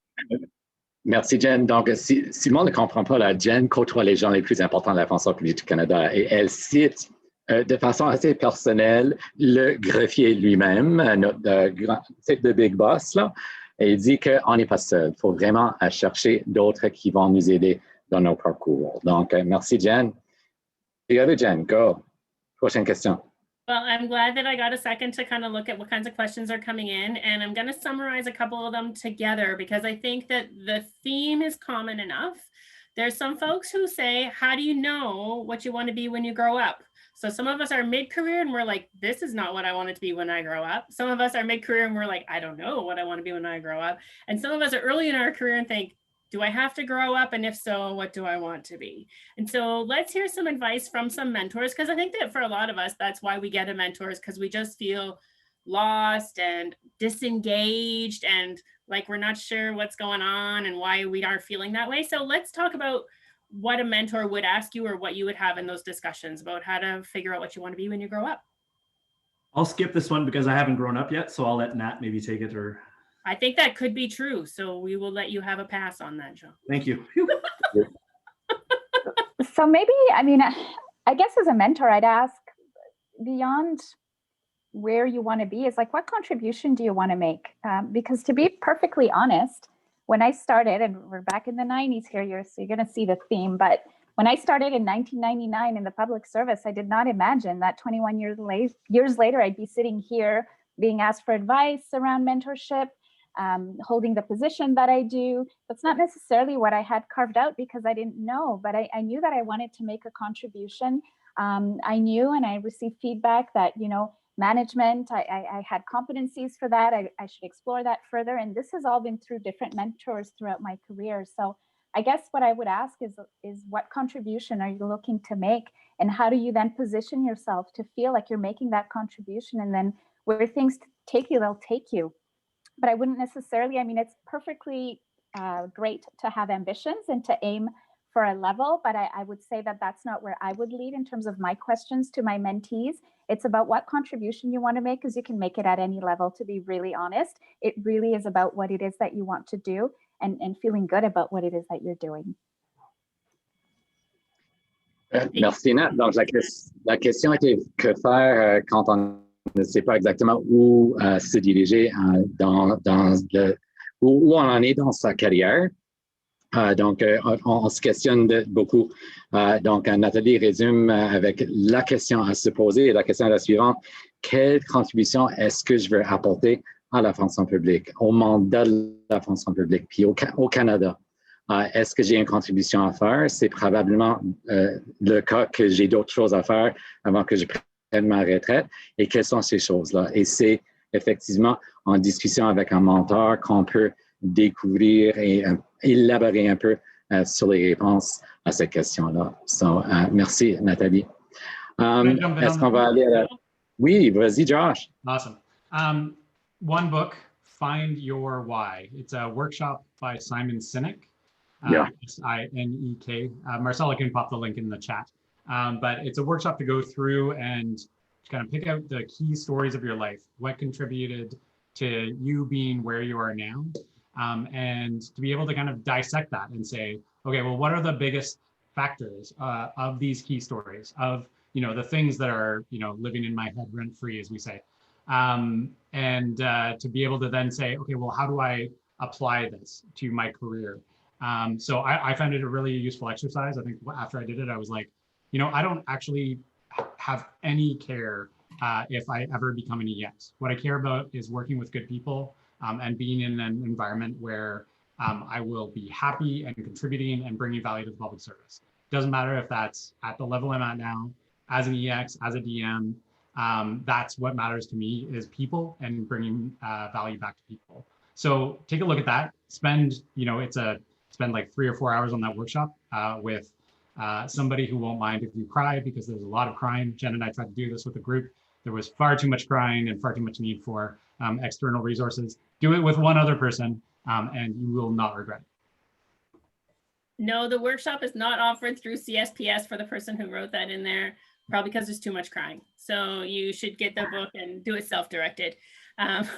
Merci, Jen. Donc, si le monde ne comprend pas, la Jen côtoie les gens les plus importants de la fonction publique du Canada et elle cite de façon assez personnelle le greffier lui-même, notre big boss, là, et il dit qu'on n'est pas seul. Il faut vraiment chercher d'autres qui vont nous aider dans nos parcours. Donc, merci, Jen. The other Jen, go. Prochaine question. Well, I'm glad that I got a second to kind of look at what kinds of questions are coming in, and I'm going to summarize a couple of them together because I think that the theme is common enough. There's some folks who say, how do you know what you want to be when you grow up? So some of us are mid-career and we're like, this is not what I wanted to be when I grow up. Some of us are mid-career and we're like, I don't know what I want to be when I grow up. And some of us are early in our career and think, do I have to grow up? And if so, what do I want to be? And so let's hear some advice from some mentors, because I think that for a lot of us, that's why we get a mentor, is because we just feel lost and disengaged and like we're not sure what's going on and why we are feeling that way. So let's talk about what a mentor would ask you or what you would have in those discussions about how to figure out what you want to be when you grow up. I'll skip this one because I haven't grown up yet, so I'll let Nat maybe take it. Or I think that could be true, so we will let you have a pass on that, Joe. Thank you. So maybe, I guess as a mentor, I'd ask beyond where you want to be is like, what contribution do you want to make? Because to be perfectly honest, when I started, and we're back in the 90s here, so you're going to see the theme, but when I started in 1999 in the public service, I did not imagine that 21 years later, I'd be sitting here being asked for advice around mentorship, holding the position that I do. That's not necessarily what I had carved out because I didn't know, but I knew that I wanted to make a contribution. I knew and I received feedback that, management, I had competencies for that. I should explore that further. And this has all been through different mentors throughout my career. So I guess what I would ask is what contribution are you looking to make? And how do you then position yourself to feel like you're making that contribution? And then where things take you, they'll take you. But I wouldn't necessarily, it's perfectly great to have ambitions and to aim for a level, but I would say that that's not where I would lead in terms of my questions to my mentees. It's about what contribution you want to make, because you can make it at any level, to be really honest. It really is about what it is that you want to do and feeling good about what it is that you're doing. Merci, Nat. Donc, la question était que faire quand on ne sait pas exactement où se diriger où on en est dans sa carrière. Donc, on se questionne beaucoup. Donc, Nathalie résume avec la question à se poser. Et la question est la suivante. Quelle contribution est-ce que je veux apporter à la fonction publique, au mandat de la fonction publique, puis au Canada? Est-ce que j'ai une contribution à faire? C'est probablement le cas que j'ai d'autres choses à faire avant que je prenne ma retraite. Et quelles sont ces choses-là? Et c'est effectivement en discussion avec un mentor qu'on peut découvrir et élaborer un peu sur les réponses à cette question-là. So, merci, Nathalie. Est-ce qu'on va aller à la... Oui, vas-y, Josh. Awesome. One book, Find Your Why. It's a workshop by Simon Sinek. Yeah. Sinek. Marcella can pop the link in the chat. But it's a workshop to go through and kind of pick out the key stories of your life. What contributed to you being where you are now? And to be able to kind of dissect that and say, okay, well, what are the biggest factors of these key stories, of, you know, the things that are, you know, living in my head rent free, as we say. And to be able to then say, okay, well, how do I apply this to my career? So I found it a really useful exercise. I think after I did it, I was like, you know, I don't actually have any care if I ever become an EX. What I care about is working with good people and being in an environment where I will be happy and contributing and bringing value to the public service. Doesn't matter if that's at the level I'm at now, as an EX, as a DM. That's what matters to me, is people and bringing value back to people. So take a look at that. Spend, you know, spend like 3 or 4 hours on that workshop with somebody who won't mind if you cry, because there's a lot of crying. Jen and I tried to do this with a group. There was far too much crying and far too much need for external resources. Do it with one other person and you will not regret it. No, the workshop is not offered through CSPS for the person who wrote that in there, probably because there's too much crying. So you should get the book and do it self-directed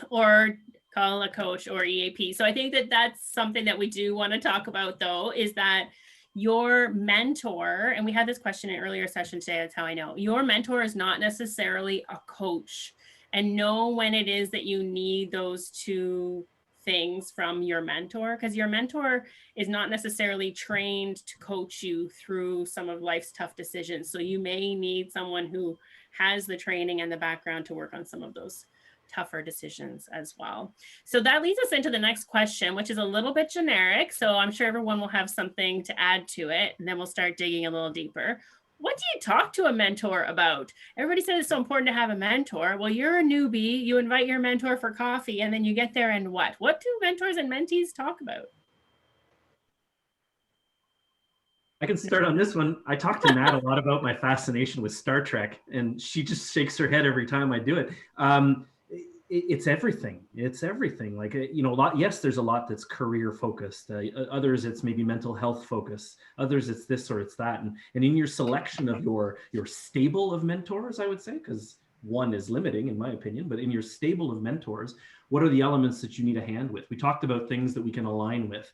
or call a coach or EAP. So I think that that's something that we do want to talk about, though, is that your mentor, and we had this question in an earlier session today, that's how I know, your mentor is not necessarily a coach, and know when it is that you need those two things from your mentor, because your mentor is not necessarily trained to coach you through some of life's tough decisions. So you may need someone who has the training and the background to work on some of those tougher decisions as well. So that leads us into the next question, which is a little bit generic. So I'm sure everyone will have something to add to it, and then we'll start digging a little deeper. What do you talk to a mentor about? Everybody says it's so important to have a mentor. Well, you're a newbie, you invite your mentor for coffee, and then you get there and what? What do mentors and mentees talk about? I can start on this one. I talk to Nat a lot about my fascination with Star Trek, and she just shakes her head every time I do it. It's everything. It's everything. Like, you know, yes, there's a lot that's career focused. Others, it's maybe mental health focused. Others, it's this or it's that. And in your selection of your stable of mentors, I would say, because one is limiting in my opinion, but in your stable of mentors, what are the elements that you need a hand with? We talked about things that we can align with.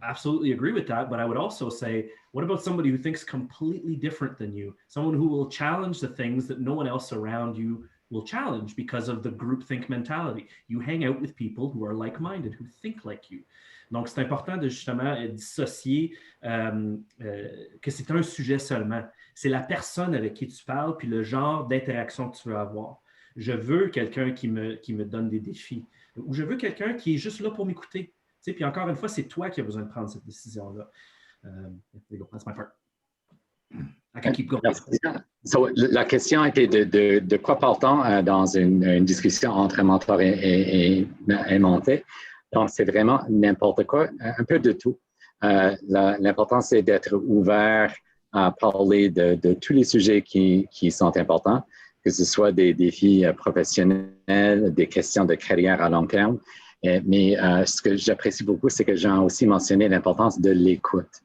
I absolutely agree with that. But I would also say, what about somebody who thinks completely different than you? Someone who will challenge the things that no one else around you will challenge because of the groupthink mentality. You hang out with people who are like-minded, who think like you. Donc, c'est important de justement dissocier que c'est un sujet seulement. C'est la personne avec qui tu parles, puis le genre d'interaction que tu veux avoir. Je veux quelqu'un qui me donne des défis, ou je veux quelqu'un qui est juste là pour m'écouter. Tu sais, puis encore une fois, c'est toi qui as besoin de prendre cette décision-là. That's my part. I can keep going. So, la question était de quoi parle-t-on dans une discussion entre mentor et menté. Donc, c'est vraiment n'importe quoi, un peu de tout. L'important, c'est d'être ouvert à parler de tous les sujets qui sont importants, que ce soit des défis professionnels, des questions de carrière à long terme. Mais ce que j'apprécie beaucoup, c'est que Jean a aussi mentionné l'importance de l'écoute.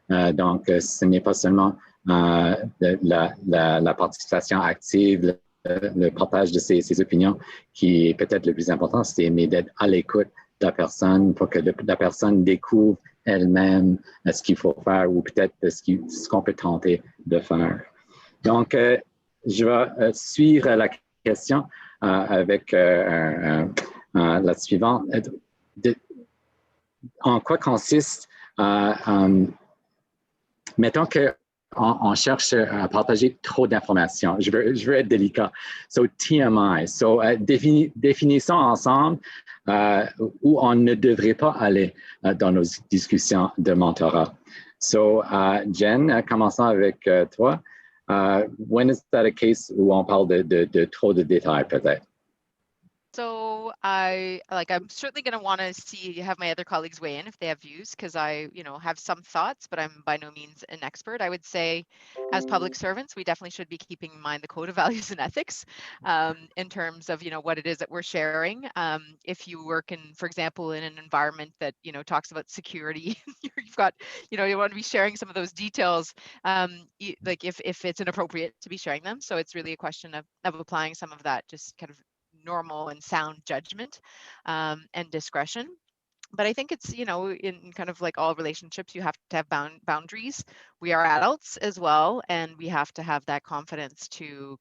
Donc, ce n'est pas seulement la participation active, le partage de ses opinions qui est peut-être le plus important, mais d'être à l'écoute de la personne pour que la personne découvre elle-même ce qu'il faut faire ou peut-être ce qu'on peut tenter de faire. Donc, je vais suivre la question avec la suivante. En quoi consiste, mettons qu'on cherche à partager trop d'informations. Je veux être délicat. So, TMI. So, définissons ensemble où on ne devrait pas aller dans nos discussions de mentorat. So, Jen, commençons avec toi. When is that a case où on parle de trop de détails, peut-être? So I'm certainly going to want to have my other colleagues weigh in if they have views, because I, have some thoughts, but I'm by no means an expert. I would say as public servants, we definitely should be keeping in mind the code of values and ethics in terms of, what it is that we're sharing. If you work in, for example, in an environment that, talks about security, you've got, you want to be sharing some of those details, like if it's inappropriate to be sharing them. So it's really a question of applying some of that just kind of normal and sound judgment and discretion. But I think it's, in kind of like all relationships, you have to have boundaries. We are adults as well, and we have to have that confidence to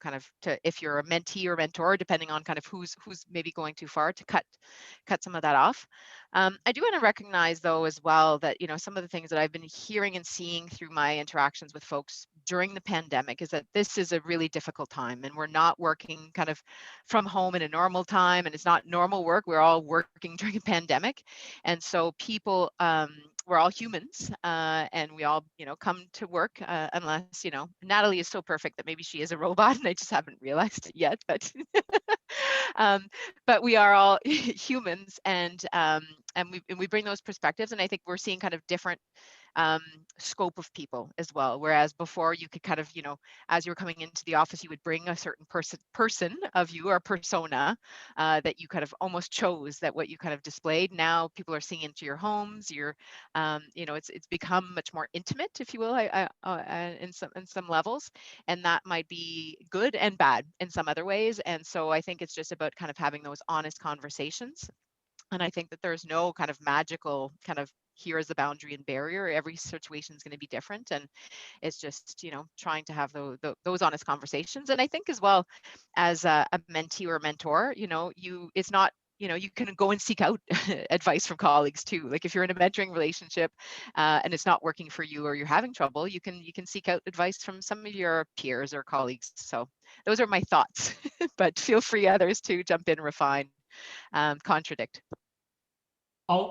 if you're a mentee or mentor, depending on kind of who's maybe going too far, to cut some of that off. I do want to recognize, though, as well, that, some of the things that I've been hearing and seeing through my interactions with folks during the pandemic is that this is a really difficult time, and we're not working kind of from home in a normal time, and it's not normal work. We're all working during a pandemic. And so people, we're all humans, and we all, come to work unless, Natalie is so perfect that maybe she is a robot and I just haven't realized it yet. But we are all humans, and we bring those perspectives, and I think we're seeing kind of different scope of people as well. Whereas before you could kind of, as you were coming into the office, you would bring a certain person of you or persona that you kind of almost chose, that what you kind of displayed. Now people are seeing into your homes. It's become much more intimate, if you will, in some levels, and that might be good and bad in some other ways. And so I think it's just about kind of having those honest conversations. And I think that there's no kind of magical kind of here is the boundary and barrier. Every situation is going to be different, and it's just trying to have those honest conversations. And I think as well, as a mentee or mentor, it's not, you can go and seek out advice from colleagues too. Like if you're in a mentoring relationship and it's not working for you, or you're having trouble, you can seek out advice from some of your peers or colleagues. So those are my thoughts, but feel free others to jump in, refine, contradict.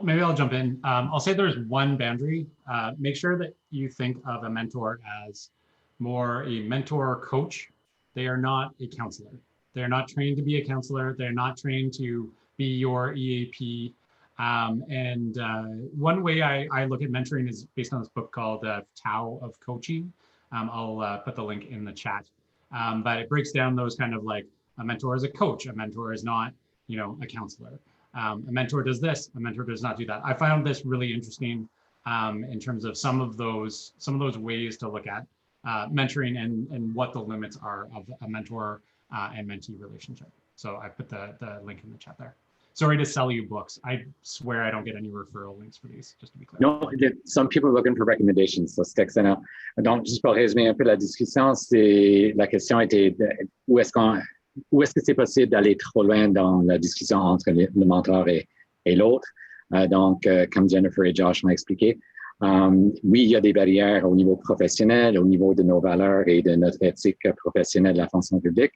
Maybe I'll jump in. I'll say there's one boundary. Make sure that you think of a mentor as more a mentor coach. They are not a counselor. They're not trained to be a counselor. They're not trained to be your EAP. And one way I look at mentoring is based on this book called Tao of Coaching. I'll put the link in the chat. But it breaks down those kind of like a mentor is a coach. A mentor is not, a counselor. A mentor does this, a mentor does not do that. I found this really interesting in terms of some of those ways to look at mentoring and what the limits are of a mentor and mentee relationship. So I put the link in the chat there. Sorry to sell you books. I swear I don't get any referral links for these, just to be clear. No, some people are looking for recommendations, so c'est excellent. Donc, juste pour résumer un peu la discussion, la question était où est-ce que c'est possible d'aller trop loin dans la discussion entre le mentor et l'autre? Donc, comme Jennifer et Josh m'ont expliqué, oui, il y a des barrières au niveau professionnel, au niveau de nos valeurs et de notre éthique professionnelle de la fonction publique.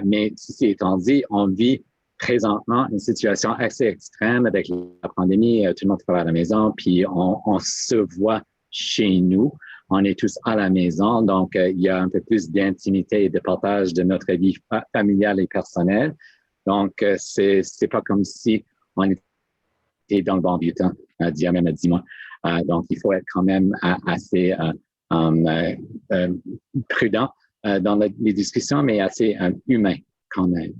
Mais ceci étant dit, on vit présentement une situation assez extrême avec la pandémie. Tout le monde travaille à la maison, puis on se voit chez nous. On est tous à la maison, donc il y a un peu plus d'intimité et de partage de notre vie familiale et personnelle. Donc, c'est pas comme si on était dans le bon vieux temps, même à 10 mois. Donc, il faut être quand même assez prudent dans les discussions, mais assez humain quand même.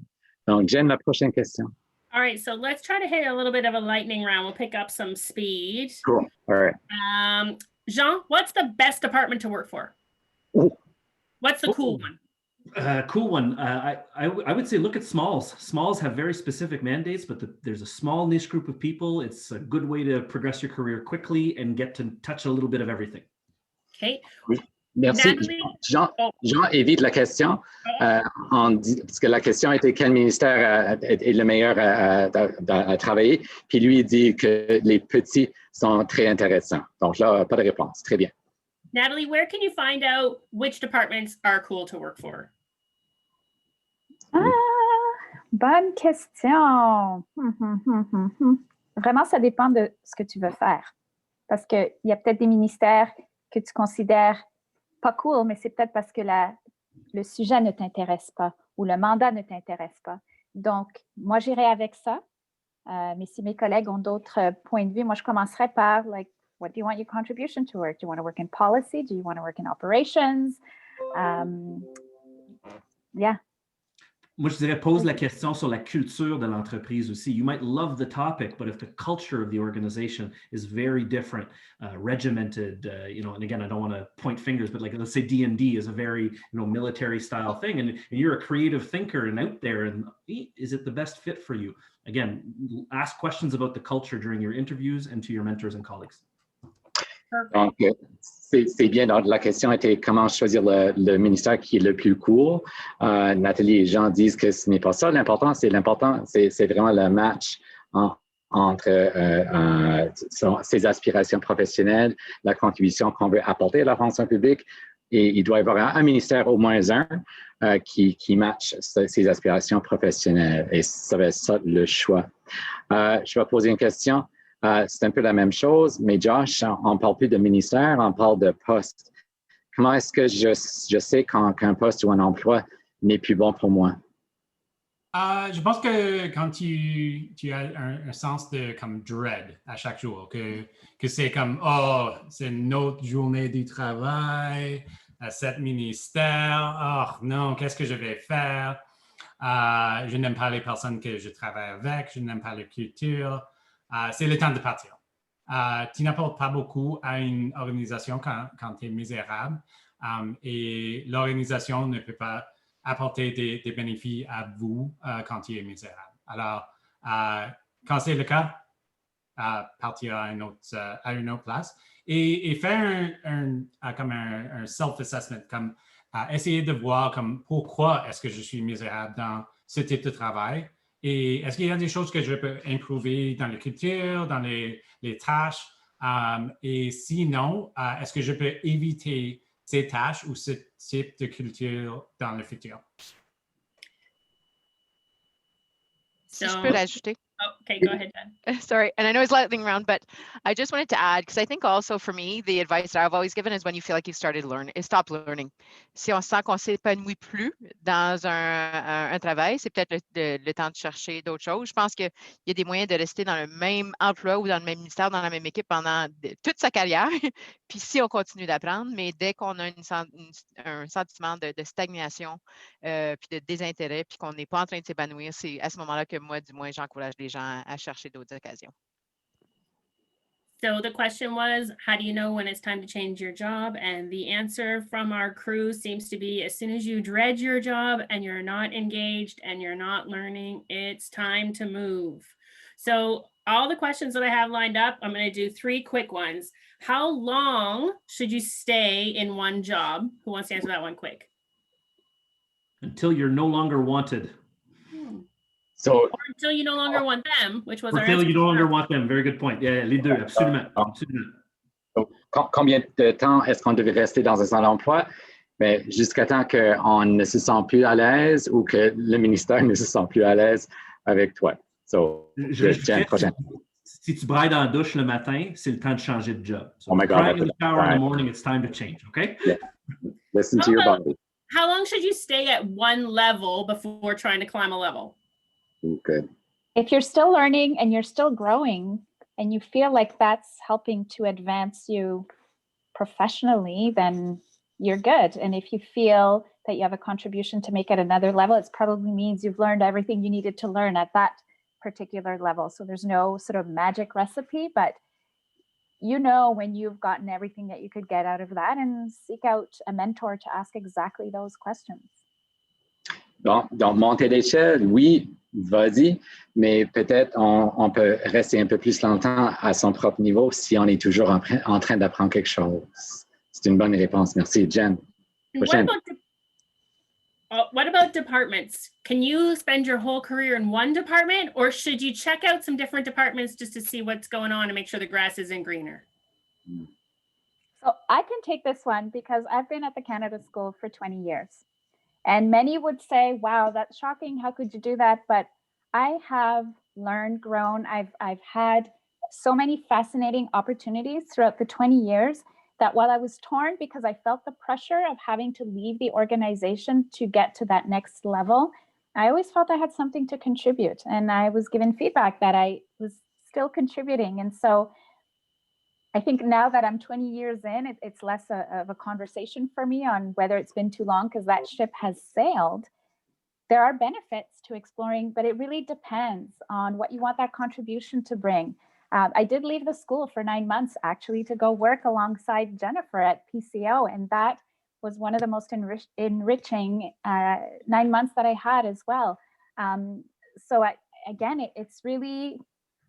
Donc, Jen, la prochaine question. All right, so let's try to hit a little bit of a lightning round. We'll pick up some speed. Cool. All right. Jean, what's the best department to work for? Ooh. What's the cool one? Cool one. I would say look at Smalls. Smalls have very specific mandates, but there's a small niche group of people. It's a good way to progress your career quickly and get to touch a little bit of everything. Okay. Oui. Merci. Natalie? Jean, Oh. Jean évite la question parce que la question était quel ministère est le meilleur à travailler. Puis lui, il dit que les petits sont très intéressants. Donc là, pas de réponse. Très bien. Natalie, where can you find out which departments are cool to work for? Bonne question. Vraiment, ça dépend de ce que tu veux faire. Parce qu'il y a peut-être des ministères que tu considères pas cool, mais c'est peut-être parce que le sujet ne t'intéresse pas ou le mandat ne t'intéresse pas. Donc, moi, j'irai avec ça. Mais si mes collègues ont d'autres points de vue, moi, je commencerai par, like, what do you want your contribution to work? Do you want to work in policy? Do you want to work in operations? Yeah. Moi, je dirais, pose la question sur la culture de l'entreprise aussi. You might love the topic, but if the culture of the organization is very different, regimented, and again, I don't want to point fingers, but like, let's say D&D is a very, military style thing, and you're a creative thinker and out there, and is it the best fit for you? Again, ask questions about the culture during your interviews and to your mentors and colleagues. Donc, c'est bien. Donc, la question était comment choisir le ministère qui est le plus court. Nathalie et Jean disent que ce n'est pas ça. L'important, c'est vraiment le match entre ses aspirations professionnelles, la contribution qu'on veut apporter à la fonction publique. Et il doit y avoir un ministère, au moins un, qui match ses aspirations professionnelles. Et ça va être ça le choix. Je vais poser une question. C'est un peu la même chose, mais Josh, on ne parle plus de ministère, on parle de poste. Comment est-ce que je sais qu'un poste ou un emploi n'est plus bon pour moi? Je pense que quand tu as un sens de comme dread à chaque jour, que c'est comme, oh, c'est une autre journée du travail, à cet ministère, oh non, qu'est-ce que je vais faire? Je n'aime pas les personnes que je travaille avec, je n'aime pas la culture. C'est le temps de partir. Tu n'apportes pas beaucoup à une organisation quand tu es misérable et l'organisation ne peut pas apporter des bénéfices à vous quand tu es misérable. Alors, quand c'est le cas, partir à une autre place et faire comme un self-assessment, comme essayer de voir comme pourquoi est-ce que je suis misérable dans ce type de travail. Et est-ce qu'il y a des choses que je peux improver dans la culture, dans les tâches? Et sinon, est-ce que je peux éviter ces tâches ou ce type de culture dans le futur? Si je peux l'ajouter. Oh, okay, go ahead, Jen. Sorry, and I know it's lightning round, but I just wanted to add, because I think also for me, the advice that I've always given is when you feel like you've started learning, is stop learning. Si on sent qu'on s'épanouit plus dans un travail, c'est peut-être le temps de chercher d'autres choses. Je pense qu'il y a des moyens de rester dans le même emploi ou dans le même ministère, dans la même équipe pendant toute sa carrière. Puis si on continue d'apprendre, mais dès qu'on a un sentiment de stagnation, puis de désintérêt, puis qu'on n'est pas en train de s'épanouir, c'est à ce moment-là que moi, du moins, j'encourage les gens à chercher d'autres occasions. So the question was, how do you know when it's time to change your job? And the answer from our crew seems to be, as soon as you dread your job and you're not engaged and you're not learning, it's time to move. So all the questions that I have lined up, I'm going to do 3 quick ones. How long should you stay in one job? Who wants to answer that one quick? Until you're no longer wanted. So, or until you no longer want them, which was our until answer. you no longer want them. Very good point. Yeah, les deux, absolument. Absolument. Donc, combien de temps est-ce qu'on devait rester dans un centre d'emploi? Mais jusqu'à temps qu'on ne se sent plus à l'aise ou que le ministère ne se sent plus à l'aise avec toi. So, si tu brailles dans la douche le matin, c'est le temps de changer de job. So oh my God. In the shower in the morning, it's time to change, okay? Yeah. Listen to your body. How long should you stay at one level before trying to climb a level? Good. If you're still learning and you're still growing and you feel like that's helping to advance you professionally, then you're good. And if you feel that you have a contribution to make at another level, it probably means you've learned everything you needed to learn at that particular level. So there's no sort of magic recipe, but you know when you've gotten everything that you could get out of that, and seek out a mentor to ask exactly those questions. Bon, donc monter d'échelle, oui, vas-y, mais peut-être on peut rester un peu plus longtemps à son propre niveau si on est toujours en train d'apprendre quelque chose. C'est une bonne réponse. Merci, Jen. Prochaine. What about departments? Can you spend your whole career in one department, or should you check out some different departments just to see what's going on and make sure the grass isn't greener? So I can take this one because I've been at the Canada School for 20 years. And many would say, wow, that's shocking. How could you do that? But I have learned, grown. I've had so many fascinating opportunities throughout the 20 years that while I was torn because I felt the pressure of having to leave the organization to get to that next level, I always felt I had something to contribute. And I was given feedback that I was still contributing. And so I think now that I'm 20 years in, it's less of a conversation for me on whether it's been too long because that ship has sailed. There are benefits to exploring, but it really depends on what you want that contribution to bring. I did leave the school for 9 months actually to go work alongside Jennifer at PCO, and that was one of the most enriching 9 months that I had as well. So again, it's really,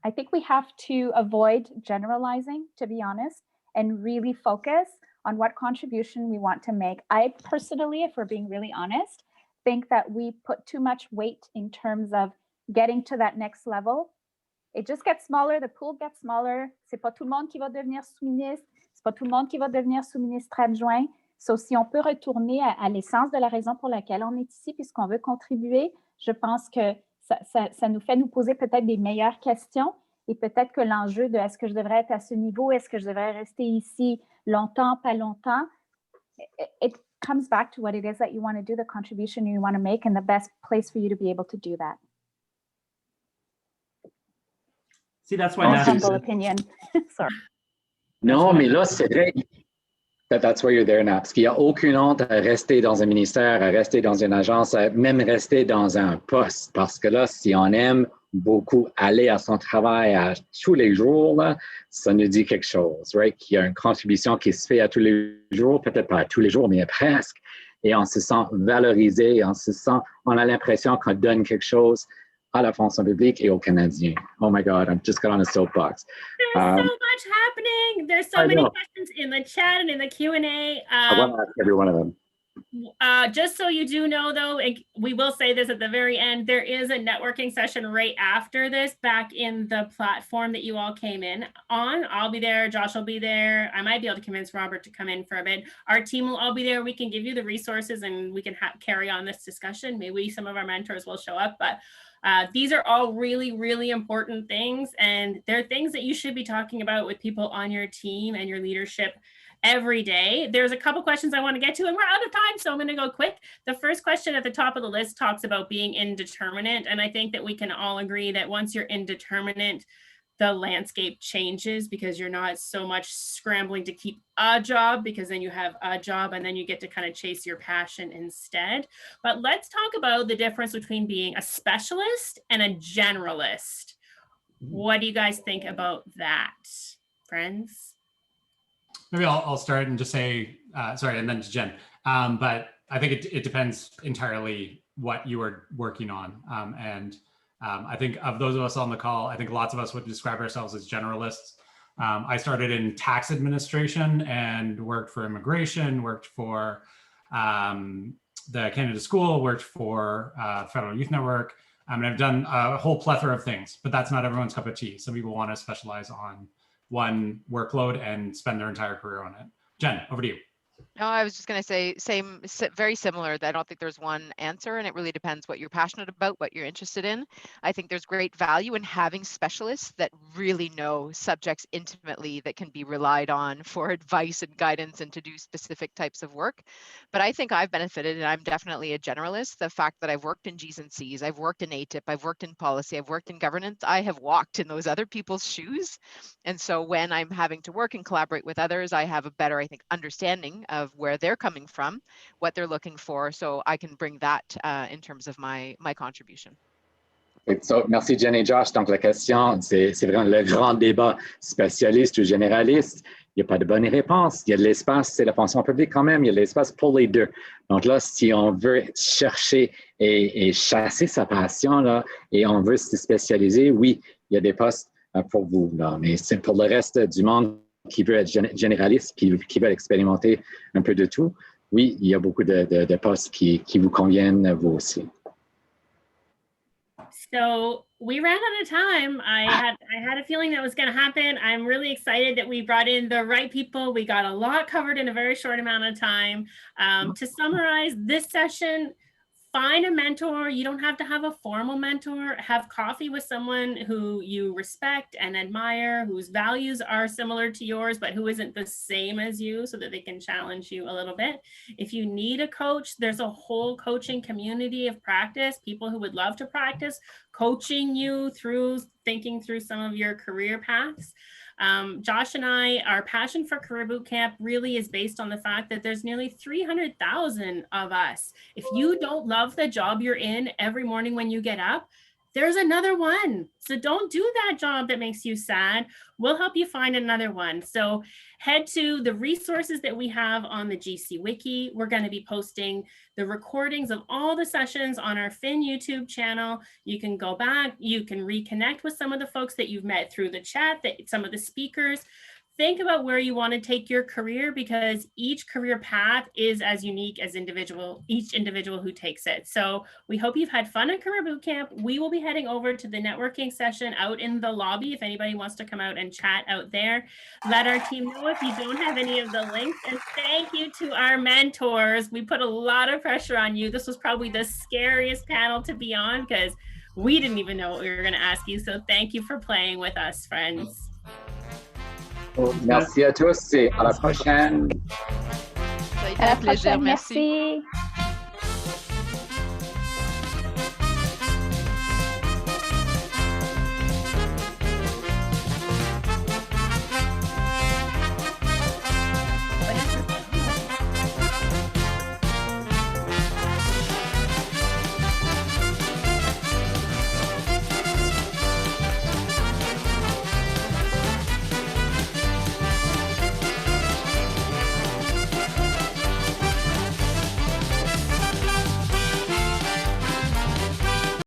I think we have to avoid generalizing, to be honest, and really focus on what contribution we want to make. I personally, if we're being really honest, think that we put too much weight in terms of getting to that next level. It just gets smaller, the pool gets smaller. C'est pas tout le monde qui va devenir sous-ministre, c'est pas tout le monde qui va devenir sous-ministre adjoint. So, si on peut retourner à l'essence de la raison pour laquelle on est ici, puisqu'on veut contribuer, je pense que ça nous fait nous poser peut-être des meilleures questions et peut-être que l'enjeu de est-ce que je devrais être à ce niveau, est-ce que je devrais rester ici longtemps, pas longtemps, it comes back to what it is that you want to do, the contribution you want to make, and the best place for you to be able to do that. See, that's why humble opinion. Sorry. Non, mais là, c'est vrai. That's why you're there now. Parce qu'il n'y a aucune honte à rester dans un ministère, à rester dans une agence, à même rester dans un poste. Parce que là, si on aime beaucoup aller à son travail à tous les jours, là, ça nous dit quelque chose, right? Qu'il y a une contribution qui se fait à tous les jours, peut-être pas à tous les jours, mais presque. Et on se sent valorisé, on a l'impression qu'on donne quelque chose à la fonction publique et aux Canadiens. Oh my God, I've just got on a soapbox. There's so much happening. There's so many questions in the chat and in the Q&A. I want to ask every one of them. Just so you do know, though, we will say this at the very end, there is a networking session right after this back in the platform that you all came in on. I'll be there. Josh will be there. I might be able to convince Robert to come in for a bit. Our team will all be there. We can give you the resources and we can carry on this discussion. Maybe some of our mentors will show up, but these are all really, really important things. And they're things that you should be talking about with people on your team and your leadership every day. There's a couple questions I want to get to and we're out of time, so I'm going to go quick. The first question at the top of the list talks about being indeterminate. And I think that we can all agree that once you're indeterminate, the landscape changes because you're not so much scrambling to keep a job, because then you have a job and then you get to kind of chase your passion instead. But let's talk about the difference between being a specialist and a generalist. What do you guys think about that, friends? Maybe I'll start and just say, sorry, and then to Jen. But I think it depends entirely what you are working on. I think of those of us on the call, I think lots of us would describe ourselves as generalists. I started in tax administration and worked for immigration, worked for the Canada School, worked for Federal Youth Network. And I've done a whole plethora of things, but that's not everyone's cup of tea. Some people want to specialize on one workload and spend their entire career on it. Jen, over to you. No, I was just going to say very similar. I don't think there's one answer, and it really depends what you're passionate about, what you're interested in. I think there's great value in having specialists that really know subjects intimately that can be relied on for advice and guidance and to do specific types of work. But I think I've benefited, and I'm definitely a generalist. The fact that I've worked in G's and C's, I've worked in ATIP, I've worked in policy, I've worked in governance, I have walked in those other people's shoes. And so when I'm having to work and collaborate with others, I have a better, I think, understanding of where they're coming from, what they're looking for, so I can bring that in terms of my contribution. Merci Jen et Josh. Donc la question, c'est vraiment le grand débat spécialiste ou généraliste. Il n'y a pas de bonne réponse. Il y a de l'espace, c'est la fonction publique quand même, il y a de l'espace pour les deux. Donc là, si on veut chercher et chasser sa passion là, et on veut se spécialiser, oui, il y a des postes pour vous. Là. Mais c'est pour le reste du monde qui veut être généraliste, qui veut expérimenter un peu de tout, oui, il y a beaucoup de postes qui vous conviennent, vous aussi. So we ran out of time. I had a feeling that was going to happen. I'm really excited that we brought in the right people. We got a lot covered in a very short amount of time. To summarize this session, find a mentor. You don't have to have a formal mentor. Have coffee with someone who you respect and admire, whose values are similar to yours, but who isn't the same as you, so that they can challenge you a little bit. If you need a coach, there's a whole coaching community of practice, people who would love to practice coaching you through thinking through some of your career paths. Josh and I, our passion for Career Bootcamp really is based on the fact that there's nearly 300,000 of us. If you don't love the job you're in every morning when you get up, there's another one. So don't do that job that makes you sad. We'll help you find another one. So head to the resources that we have on the GC Wiki. We're going to be posting the recordings of all the sessions on our Fin YouTube channel. You can go back, you can reconnect with some of the folks that you've met through the chat, some of the speakers. Think about where you want to take your career, because each career path is as unique as each individual who takes it. So we hope you've had fun at Career Bootcamp. We will be heading over to the networking session out in the lobby if anybody wants to come out and chat out there. Let our team know if you don't have any of the links. And thank you to our mentors. We put a lot of pressure on you. This was probably the scariest panel to be on, because we didn't even know what we were going to ask you. So thank you for playing with us, friends. Merci à tous et à la prochaine. Ça a été un plaisir. Merci.